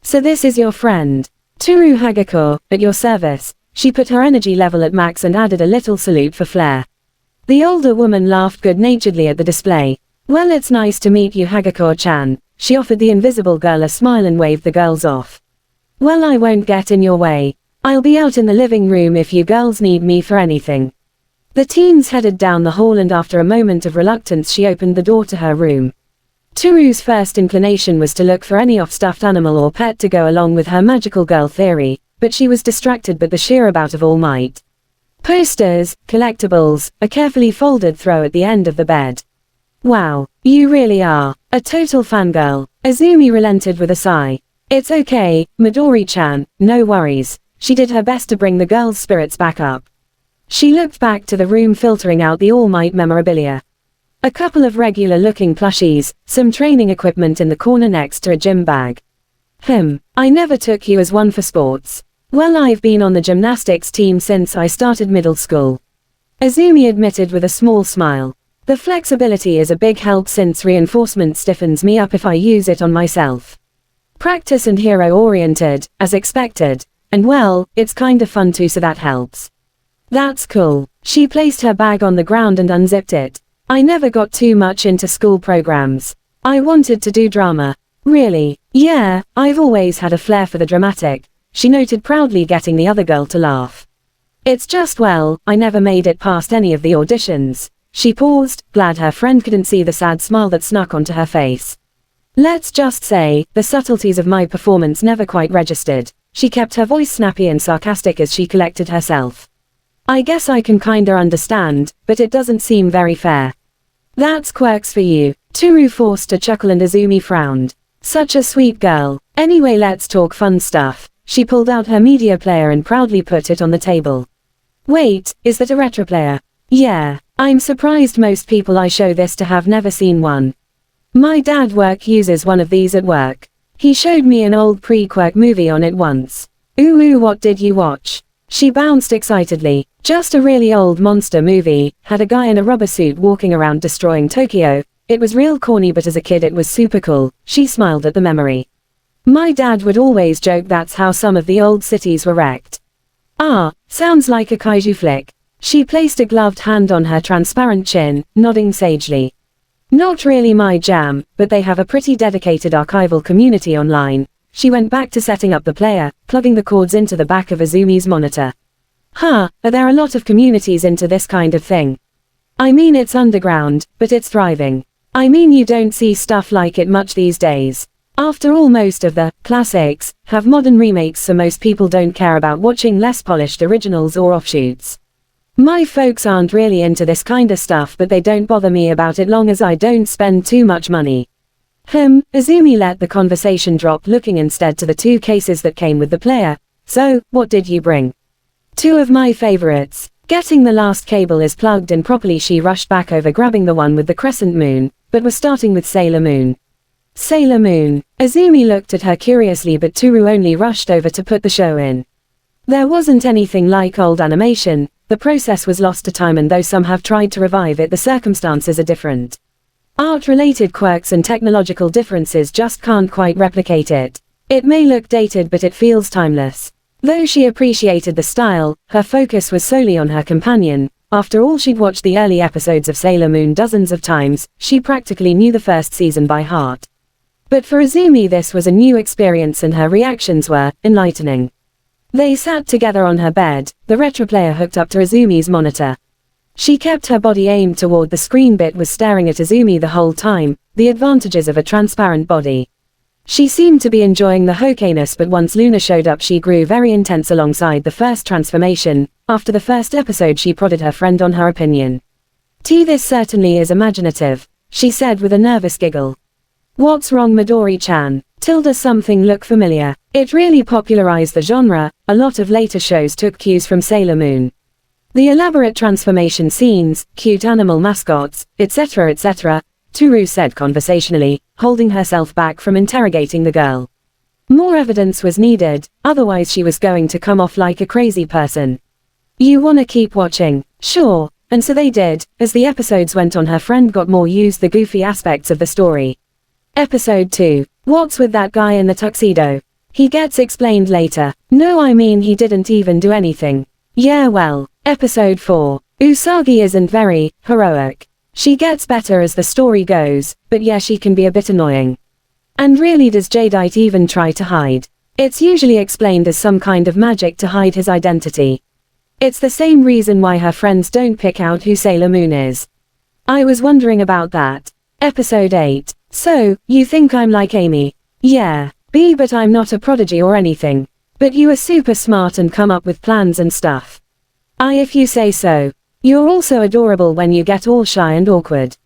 So this is your friend. Toru Hagakure, at your service. She put her energy level at max and added a little salute for flair. The older woman laughed good-naturedly at the display. Well, it's nice to meet you, Hagakure-chan. She offered the invisible girl a smile and waved the girls off. Well, I won't get in your way. I'll be out in the living room if you girls need me for anything. The teens headed down the hall and after a moment of reluctance she opened the door to her room. Toru's first inclination was to look for any off-stuffed animal or pet to go along with her magical girl theory, but she was distracted by the sheer about of all might. Posters, collectibles, a carefully folded throw at the end of the bed. Wow, you really are a total fangirl. Izumi relented with a sigh. It's okay, Midori-chan, no worries. She did her best to bring the girls' spirits back up. She looked back to the room, filtering out the All Might memorabilia. A couple of regular-looking plushies, some training equipment in the corner next to a gym bag. I never took you as one for sports. Well, I've been on the gymnastics team since I started middle school. Izumi admitted with a small smile. The flexibility is a big help since reinforcement stiffens me up if I use it on myself. Practice and hero-oriented, as expected. And well, it's kinda fun too, so that helps. That's cool. She placed her bag on the ground and unzipped it. I never got too much into school programs. I wanted to do drama. Really? Yeah, I've always had a flair for the dramatic, she noted proudly, getting the other girl to laugh. It's just, well, I never made it past any of the auditions. She paused, glad her friend couldn't see the sad smile that snuck onto her face. Let's just say, the subtleties of my performance never quite registered. She kept her voice snappy and sarcastic as she collected herself. I guess I can kinda understand, but it doesn't seem very fair. That's Quirks for you. Toru forced a chuckle and Izumi frowned. Such a sweet girl. Anyway, let's talk fun stuff. She pulled out her media player and proudly put it on the table. Wait, is that a retro player? Yeah, I'm surprised most people I show this to have never seen one. My dad uses one of these at work. He showed me an old pre-Quirk movie on it once. Ooh, what did you watch? She bounced excitedly. Just a really old monster movie, had a guy in a rubber suit walking around destroying Tokyo. It was real corny, but as a kid it was super cool. She smiled at the memory. My dad would always joke that's how some of the old cities were wrecked. Ah, sounds like a kaiju flick. She placed a gloved hand on her transparent chin, nodding sagely. Not really my jam, but they have a pretty dedicated archival community online. She went back to setting up the player, plugging the cords into the back of Izumi's monitor. Are there a lot of communities into this kind of thing? I mean, it's underground, but it's thriving. I mean, you don't see stuff like it much these days. After all, most of the classics have modern remakes, so most people don't care about watching less polished originals or offshoots. My folks aren't really into this kinda stuff, but they don't bother me about it long as I don't spend too much money. Izumi let the conversation drop, looking instead to the two cases that came with the player. So, what did you bring? Two of my favorites. Getting the last cable is plugged in properly. She rushed back over, grabbing the one with the crescent moon, but was starting with Sailor Moon. Sailor Moon. Izumi looked at her curiously, but Toru only rushed over to put the show in. There wasn't anything like old animation. The process was lost to time, and though some have tried to revive it, the circumstances are different. Art-related quirks and technological differences just can't quite replicate it. It may look dated, but it feels timeless. Though she appreciated the style, her focus was solely on her companion. After all, she'd watched the early episodes of Sailor Moon dozens of times. She practically knew the first season by heart. But for Izumi this was a new experience, and her reactions were enlightening. They sat together on her bed, the retro player hooked up to Izumi's monitor. She kept her body aimed toward the screen but was staring at Izumi the whole time, the advantages of a transparent body. She seemed to be enjoying the hokiness, but once Luna showed up she grew very intense alongside the first transformation. After the first episode she prodded her friend on her opinion. This certainly is imaginative, she said with a nervous giggle. What's wrong Midori-chan? Does something look familiar? It really popularized the genre. A lot of later shows took cues from Sailor Moon. The elaborate transformation scenes, cute animal mascots, etc. etc. Toru said conversationally, holding herself back from interrogating the girl. More evidence was needed, otherwise she was going to come off like a crazy person. You wanna keep watching? Sure. And so they did. As the episodes went on her friend got more used the goofy aspects of the story. Episode 2. What's with that guy in the tuxedo? He gets explained later. No, I mean he didn't even do anything. Yeah, well. Episode 4. Usagi isn't very heroic. She gets better as the story goes, but yeah, she can be a bit annoying. And really, does Jadeite even try to hide? It's usually explained as some kind of magic to hide his identity. It's the same reason why her friends don't pick out who Sailor Moon is. I was wondering about that. Episode 8. So, you think I'm like Amy? Yeah. But I'm not a prodigy or anything. But you are super smart and come up with plans and stuff. If you say so. You're also adorable when you get all shy and awkward.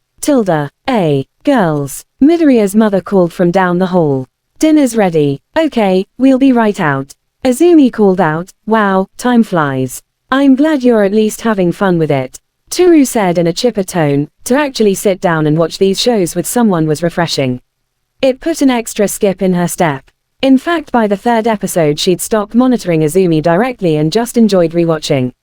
Girls. Midoriya's mother called from down the hall. Dinner's ready. Okay, we'll be right out. Izumi called out, wow, time flies. I'm glad you're at least having fun with it. Toru said in a chipper tone. To actually sit down and watch these shows with someone was refreshing. It put an extra skip in her step. In fact, by the third episode she'd stopped monitoring Izumi directly and just enjoyed rewatching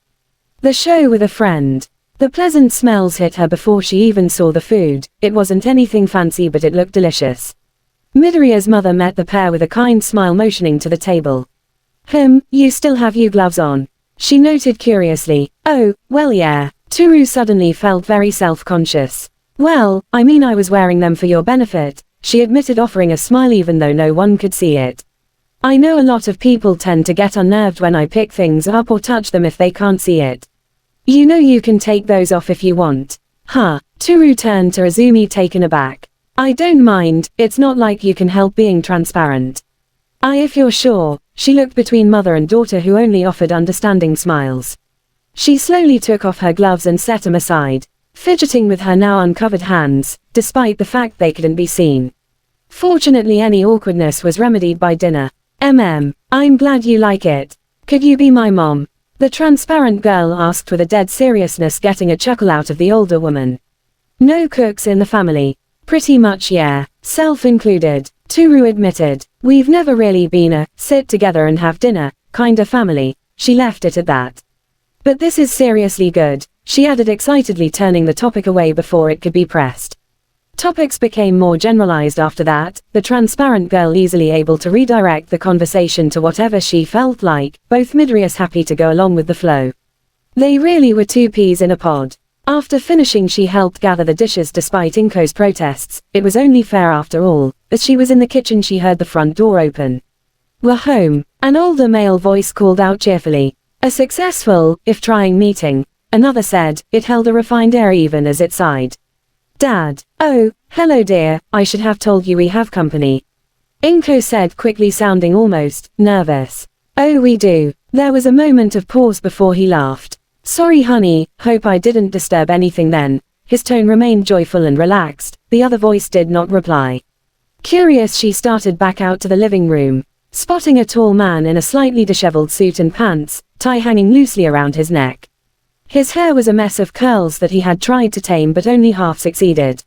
the show with a friend. The pleasant smells hit her before she even saw the food. It wasn't anything fancy, but it looked delicious. Midoriya's mother met the pair with a kind smile, motioning to the table. You still have your gloves on? She noted curiously. Oh, well yeah. Toru suddenly felt very self-conscious. Well, I mean I was wearing them for your benefit, she admitted, offering a smile even though no one could see it. I know a lot of people tend to get unnerved when I pick things up or touch them if they can't see it. You know, you can take those off if you want. Huh? Toru turned to Izumi, taken aback. I don't mind, it's not like you can help being transparent. If you're sure. She looked between mother and daughter, who only offered understanding smiles. She slowly took off her gloves and set them aside, fidgeting with her now uncovered hands, despite the fact they couldn't be seen. Fortunately, any awkwardness was remedied by dinner. I'm glad you like it. Could you be my mom? The transparent girl asked with a dead seriousness, getting a chuckle out of the older woman. No cooks in the family. Pretty much, yeah. Self included. Toru admitted. We've never really been a sit together and have dinner kind of family. She left it at that. But this is seriously good, she added excitedly, turning the topic away before it could be pressed. Topics became more generalized after that, the transparent girl easily able to redirect the conversation to whatever she felt like, both Midoriya's happy to go along with the flow. They really were two peas in a pod. After finishing, she helped gather the dishes despite Inko's protests. It was only fair after all. As she was in the kitchen she heard the front door open. We're home, an older male voice called out cheerfully. A successful, if trying, meeting, another said. It held a refined air even as it sighed. Dad. Oh, hello dear, I should have told you we have company. Inko said quickly, sounding almost nervous. Oh, we do. There was a moment of pause before he laughed. Sorry honey, hope I didn't disturb anything then. His tone remained joyful and relaxed. The other voice did not reply. Curious, she started back out to the living room, spotting a tall man in a slightly disheveled suit and pants, tie hanging loosely around his neck. His hair was a mess of curls that he had tried to tame but only half succeeded.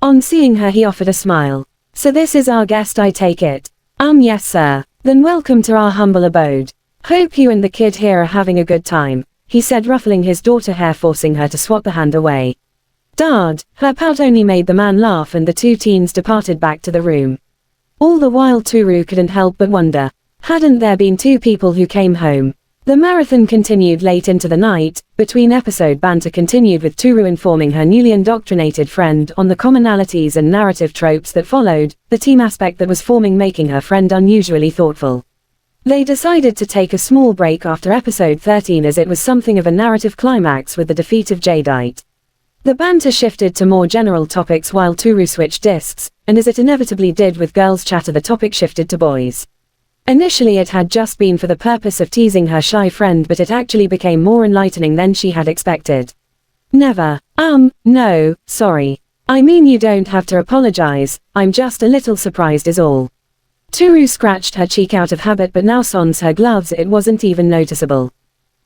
On seeing her he offered a smile. So this is our guest, I take it? Yes sir. Then welcome to our humble abode. Hope you and the kid here are having a good time, he said, ruffling his daughter's hair, forcing her to swat the hand away. Dad. Her pout only made the man laugh and the two teens departed back to the room. All the while Toru couldn't help but wonder, hadn't there been two people who came home? The marathon continued late into the night. Between episode banter continued with Toru informing her newly indoctrinated friend on the commonalities and narrative tropes that followed, the team aspect that was forming making her friend unusually thoughtful. They decided to take a small break after episode 13 as it was something of a narrative climax with the defeat of Jadeite. The banter shifted to more general topics while Toru switched discs, and as it inevitably did with girls' chatter, the topic shifted to boys. Initially it had just been for the purpose of teasing her shy friend, but it actually became more enlightening than she had expected. Never. No, sorry. I mean, you don't have to apologize, I'm just a little surprised is all. Toru scratched her cheek out of habit, but now sans her gloves it wasn't even noticeable.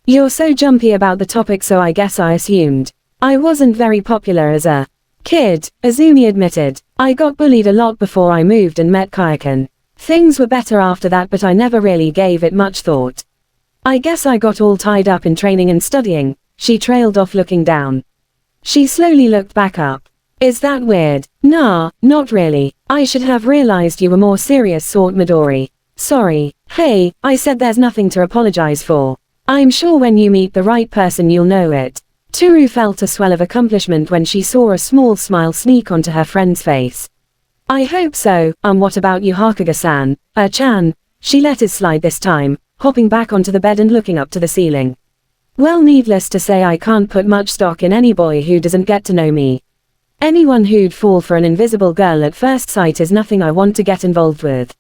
You're so jumpy about the topic, so I guess I assumed. I wasn't very popular as a kid, Azumi admitted. I got bullied a lot before I moved and met Kaiken. Things were better after that, but I never really gave it much thought. I guess I got all tied up in training and studying. She trailed off, looking down. She slowly looked back up. Is that weird? Nah, not really. I should have realized you were more serious sort, Midori. Sorry. Hey, I said there's nothing to apologize for. I'm sure when you meet the right person you'll know it. Toru felt a swell of accomplishment when she saw a small smile sneak onto her friend's face. I hope so. What about you, Hakuga-san? Chan. She let it slide this time, hopping back onto the bed and looking up to the ceiling. Well, needless to say, I can't put much stock in any boy who doesn't get to know me. Anyone who'd fall for an invisible girl at first sight is nothing I want to get involved with.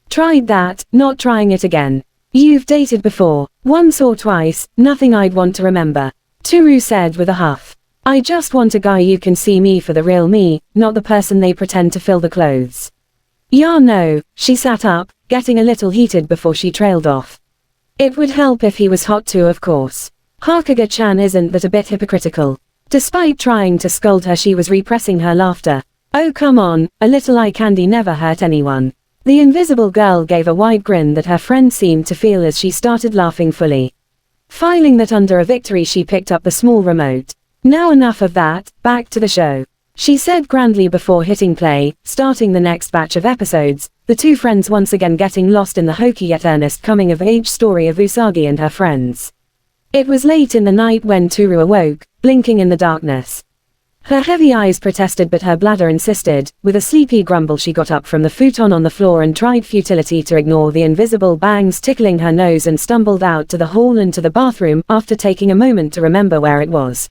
Tried that, not trying it again. You've dated before, once or twice, nothing I'd want to remember. Toru said with a huff. I just want a guy you can see me for the real me, not the person they pretend to fill the clothes. Yeah, no. She sat up, getting a little heated before she trailed off. It would help if he was hot too, of course. Hakuga-chan isn't that a bit hypocritical? Despite trying to scold her, she was repressing her laughter. Oh come on, a little eye candy never hurt anyone. The invisible girl gave a wide grin that her friend seemed to feel as she started laughing fully. Filing that under a victory, she picked up the small remote. Now enough of that, back to the show. She said grandly before hitting play, starting the next batch of episodes, the two friends once again getting lost in the hokey yet earnest coming-of-age story of Usagi and her friends. It was late in the night when Toru awoke, blinking in the darkness. Her heavy eyes protested, but her bladder insisted. With a sleepy grumble, she got up from the futon on the floor and tried futility to ignore the invisible bangs tickling her nose and stumbled out to the hall and to the bathroom after taking a moment to remember where it was.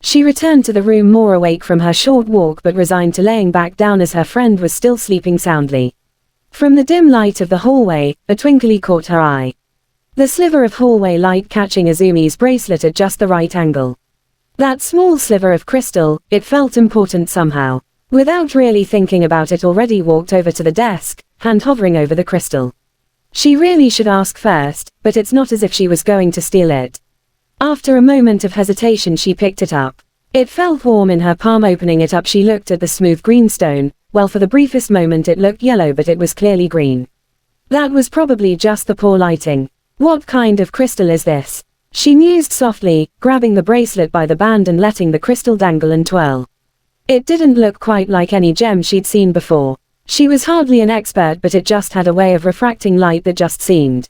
She returned to the room more awake from her short walk but resigned to laying back down as her friend was still sleeping soundly. From the dim light of the hallway, a twinkle caught her eye. The sliver of hallway light catching Azumi's bracelet at just the right angle. That small sliver of crystal, it felt important somehow. Without really thinking about it, already walked over to the desk, hand hovering over the crystal. She really should ask first, but it's not as if she was going to steal it. After a moment of hesitation, she picked it up. It felt warm in her palm. Opening it up, she looked at the smooth green stone. Well, for the briefest moment it looked yellow, but it was clearly green. That was probably just the poor lighting. What kind of crystal is this? She mused softly, grabbing the bracelet by the band and letting the crystal dangle and twirl. It didn't look quite like any gem she'd seen before. She was hardly an expert, but it just had a way of refracting light that just seemed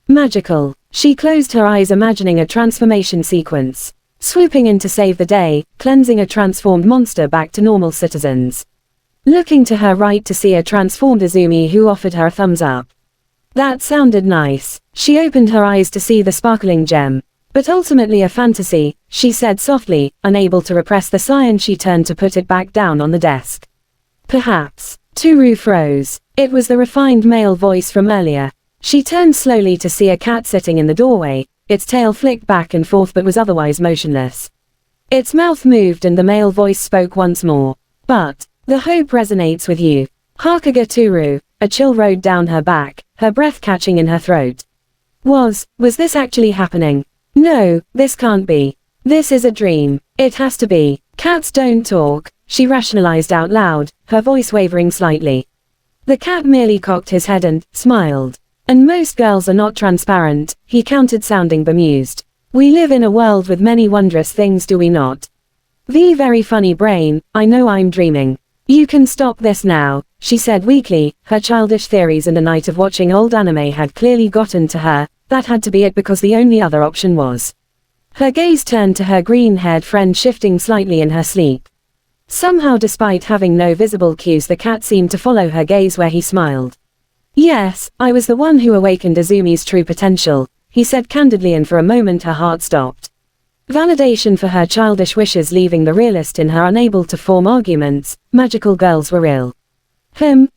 magical. She closed her eyes, imagining a transformation sequence. Swooping in to save the day, cleansing a transformed monster back to normal citizens. Looking to her right to see a transformed Azumi who offered her a thumbs up. That sounded nice. She opened her eyes to see the sparkling gem. But ultimately a fantasy, she said softly, unable to repress the sigh, and she turned to put it back down on the desk. Perhaps. Toru froze. It was the refined male voice from earlier. She turned slowly to see a cat sitting in the doorway. Its tail flicked back and forth but was otherwise motionless. Its mouth moved and the male voice spoke once more. But, the hope resonates with you. Hakuga Toru. A chill rode down her back, her breath catching in her throat. Was this actually happening? No, this can't be. This is a dream. It has to be. Cats don't talk, she rationalized out loud, her voice wavering slightly. The cat merely cocked his head and smiled. And most girls are not transparent, he countered, sounding bemused. We live in a world with many wondrous things, do we not? The very funny brain, I know I'm dreaming. You can stop this now, she said weakly. Her childish theories and a night of watching old anime had clearly gotten to her. That had to be it, because the only other option was. Her gaze turned to her green-haired friend, shifting slightly in her sleep. Somehow, despite having no visible cues, the cat seemed to follow her gaze where he smiled. Yes, I was the one who awakened Izumi's true potential, he said candidly, and for a moment her heart stopped. Validation for her childish wishes leaving the realist in her unable to form arguments. Magical girls were real.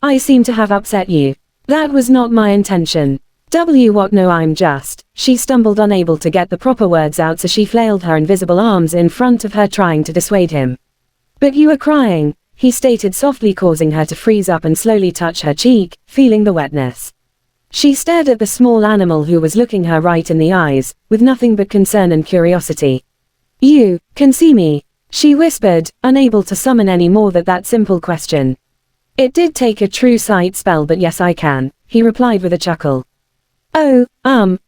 I seem to have upset you. That was not my intention. What no, I'm just. She stumbled, unable to get the proper words out, so she flailed her invisible arms in front of her, trying to dissuade him. But you were crying, he stated softly, causing her to freeze up and slowly touch her cheek, feeling the wetness. She stared at the small animal who was looking her right in the eyes, with nothing but concern and curiosity. You can see me, she whispered, unable to summon any more than that simple question. It did take a true sight spell, but yes I can, he replied with a chuckle. Oh,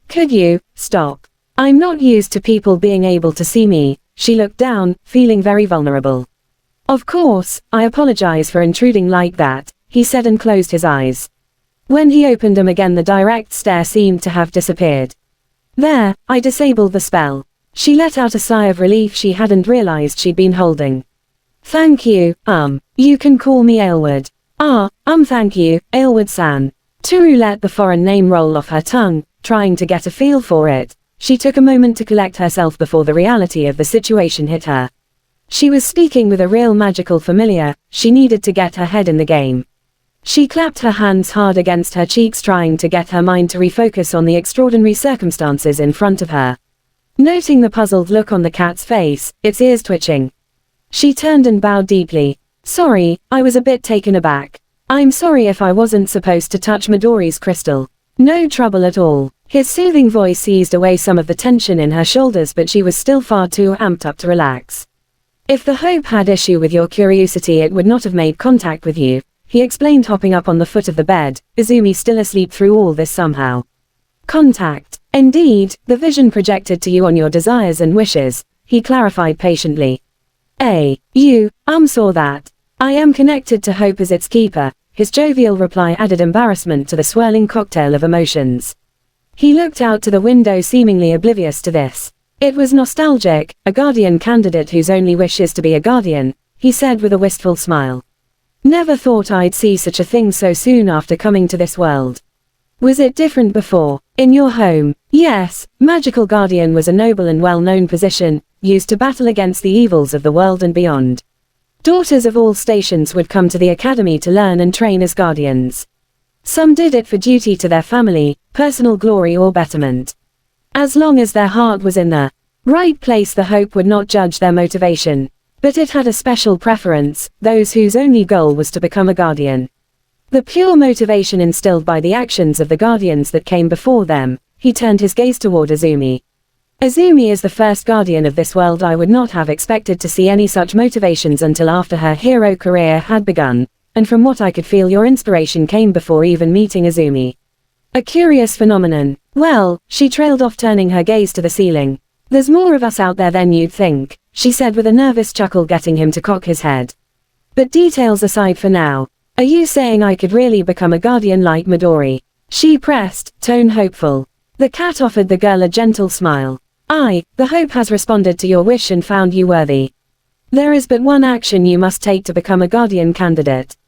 could you stop? I'm not used to people being able to see me. She looked down, feeling very vulnerable. Of course, I apologize for intruding like that, he said and closed his eyes. When he opened them again, the direct stare seemed to have disappeared. There, I disabled the spell. She let out a sigh of relief she hadn't realized she'd been holding. Thank you, you can call me Aylward. Thank you, Aylward-san. Toru let the foreign name roll off her tongue, trying to get a feel for it. She took a moment to collect herself before the reality of the situation hit her. She was speaking with a real magical familiar, she needed to get her head in the game. She clapped her hands hard against her cheeks, trying to get her mind to refocus on the extraordinary circumstances in front of her. Noting the puzzled look on the cat's face, its ears twitching, she turned and bowed deeply. Sorry, I was a bit taken aback. I'm sorry if I wasn't supposed to touch Midoriya's crystal. No trouble at all. His soothing voice eased away some of the tension in her shoulders, but she was still far too amped up to relax. If the Hope had issue with your curiosity, it would not have made contact with you, he explained, hopping up on the foot of the bed, Izumi still asleep through all this somehow. Contact. Indeed, the vision projected to you on your desires and wishes, he clarified patiently. You saw that. I am connected to Hope as its keeper. His jovial reply added embarrassment to the swirling cocktail of emotions. He looked out to the window, seemingly oblivious to this. It was nostalgic, a guardian candidate whose only wish is to be a guardian, he said with a wistful smile. Never thought I'd see such a thing so soon after coming to this world. Was it different before? In your home? Yes, magical guardian was a noble and well-known position, used to battle against the evils of the world and beyond. Daughters of all stations would come to the academy to learn and train as guardians. Some did it for duty to their family, personal glory or betterment. As long as their heart was in the right place, the Hope would not judge their motivation. But it had a special preference, those whose only goal was to become a guardian. The pure motivation instilled by the actions of the guardians that came before them. He turned his gaze toward Izumi. Izumi is the first guardian of this world. I would not have expected to see any such motivations until after her hero career had begun, and from what I could feel, your inspiration came before even meeting Izumi. A curious phenomenon. Well, she trailed off, turning her gaze to the ceiling. There's more of us out there than you'd think, she said with a nervous chuckle, getting him to cock his head. But details aside for now, are you saying I could really become a guardian like Midori? She pressed, tone hopeful. The cat offered the girl a gentle smile. The Hope has responded to your wish and found you worthy. There is but one action you must take to become a guardian candidate.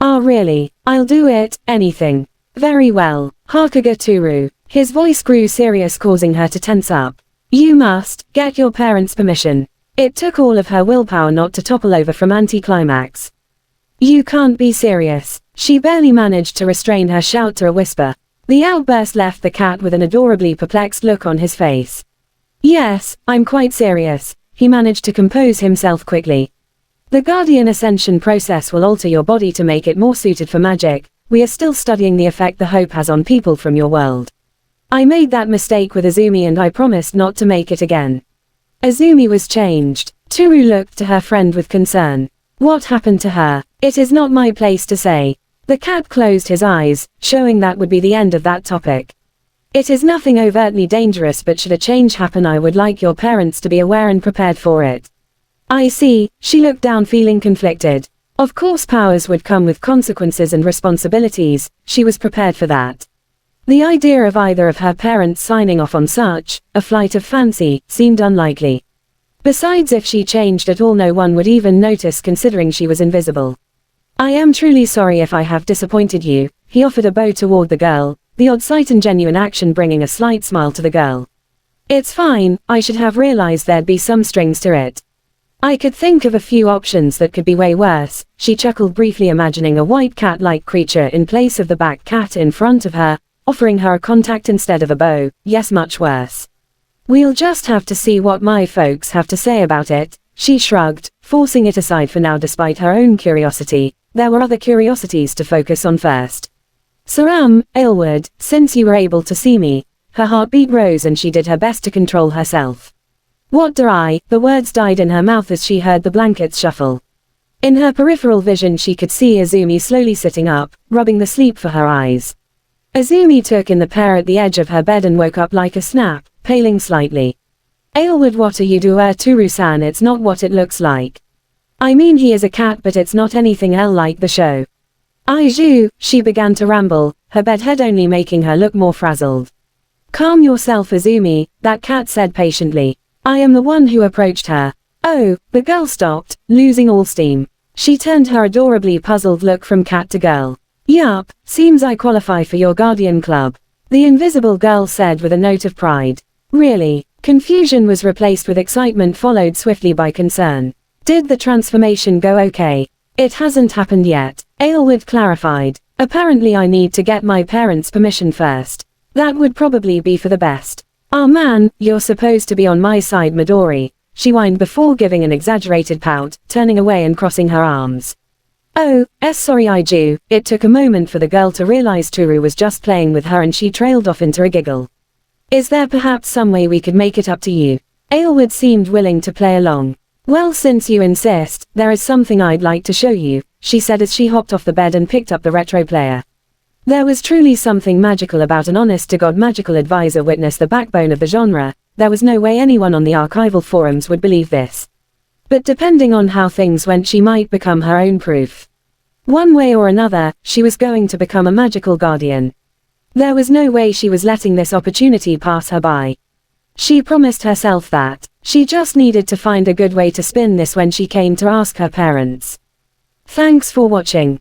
Really? I'll do it, anything. Very well, Hakuga Toru. His voice grew serious, causing her to tense up. You must get your parents' permission. It took all of her willpower not to topple over from anticlimax. You can't be serious. She barely managed to restrain her shout to a whisper. The outburst left the cat with an adorably perplexed look on his face. Yes, I'm quite serious, he managed to compose himself quickly. The Guardian Ascension process will alter your body to make it more suited for magic. We are still studying the effect the Hope has on people from your world. I made that mistake with Izumi and I promised not to make it again. Izumi was changed. Toru looked to her friend with concern. What happened to her? It is not my place to say. The cat closed his eyes, showing that would be the end of that topic. It is nothing overtly dangerous, but should a change happen, I would like your parents to be aware and prepared for it. I see. She looked down, feeling conflicted. Of course powers would come with consequences and responsibilities, she was prepared for that. The idea of either of her parents signing off on such a flight of fancy seemed unlikely. Besides, if she changed at all, no one would even notice, considering she was invisible. I am truly sorry if I have disappointed you, he offered a bow toward the girl, the odd sight and genuine action bringing a slight smile to the girl. It's fine, I should have realized there'd be some strings to it. I could think of a few options that could be way worse, she chuckled briefly, imagining a white cat-like creature in place of the black cat in front of her, offering her a contact instead of a bow. Yes, much worse. We'll just have to see what my folks have to say about it, she shrugged, forcing it aside for now despite her own curiosity. There were other curiosities to focus on first. Aylward, since you were able to see me. Her heartbeat rose and she did her best to control herself. What do I? The words died in her mouth as she heard the blankets shuffle. In her peripheral vision she could see Izumi slowly sitting up, rubbing the sleep for her eyes. Izumi took in the pair at the edge of her bed and woke up like a snap, paling slightly. Aylward, what are you doing? Toru-san, it's not what it looks like. I mean, he is a cat, but it's not anything like the show. Aiju, she began to ramble, her bedhead only making her look more frazzled. Calm yourself, Izumi, that cat said patiently. I am the one who approached her. Oh, the girl stopped, losing all steam. She turned her adorably puzzled look from cat to girl. Yup, seems I qualify for your guardian club. The invisible girl said with a note of pride. Really? Confusion was replaced with excitement, followed swiftly by concern. Did the transformation go okay? It hasn't happened yet, Aylward clarified. Apparently I need to get my parents' permission first. That would probably be for the best. Ah man, you're supposed to be on my side, Midori, she whined before giving an exaggerated pout, turning away and crossing her arms. Oh, sorry Aiju. It took a moment for the girl to realize Toru was just playing with her and she trailed off into a giggle. Is there perhaps some way we could make it up to you? Aylward seemed willing to play along. Well, since you insist, there is something I'd like to show you, she said as she hopped off the bed and picked up the retro player. There was truly something magical about an honest-to-God magical advisor witness the backbone of the genre. There was no way anyone on the archival forums would believe this. But depending on how things went, she might become her own proof. One way or another, she was going to become a magical guardian. There was no way she was letting this opportunity pass her by. She promised herself that. She just needed to find a good way to spin this when she came to ask her parents. Thanks for watching.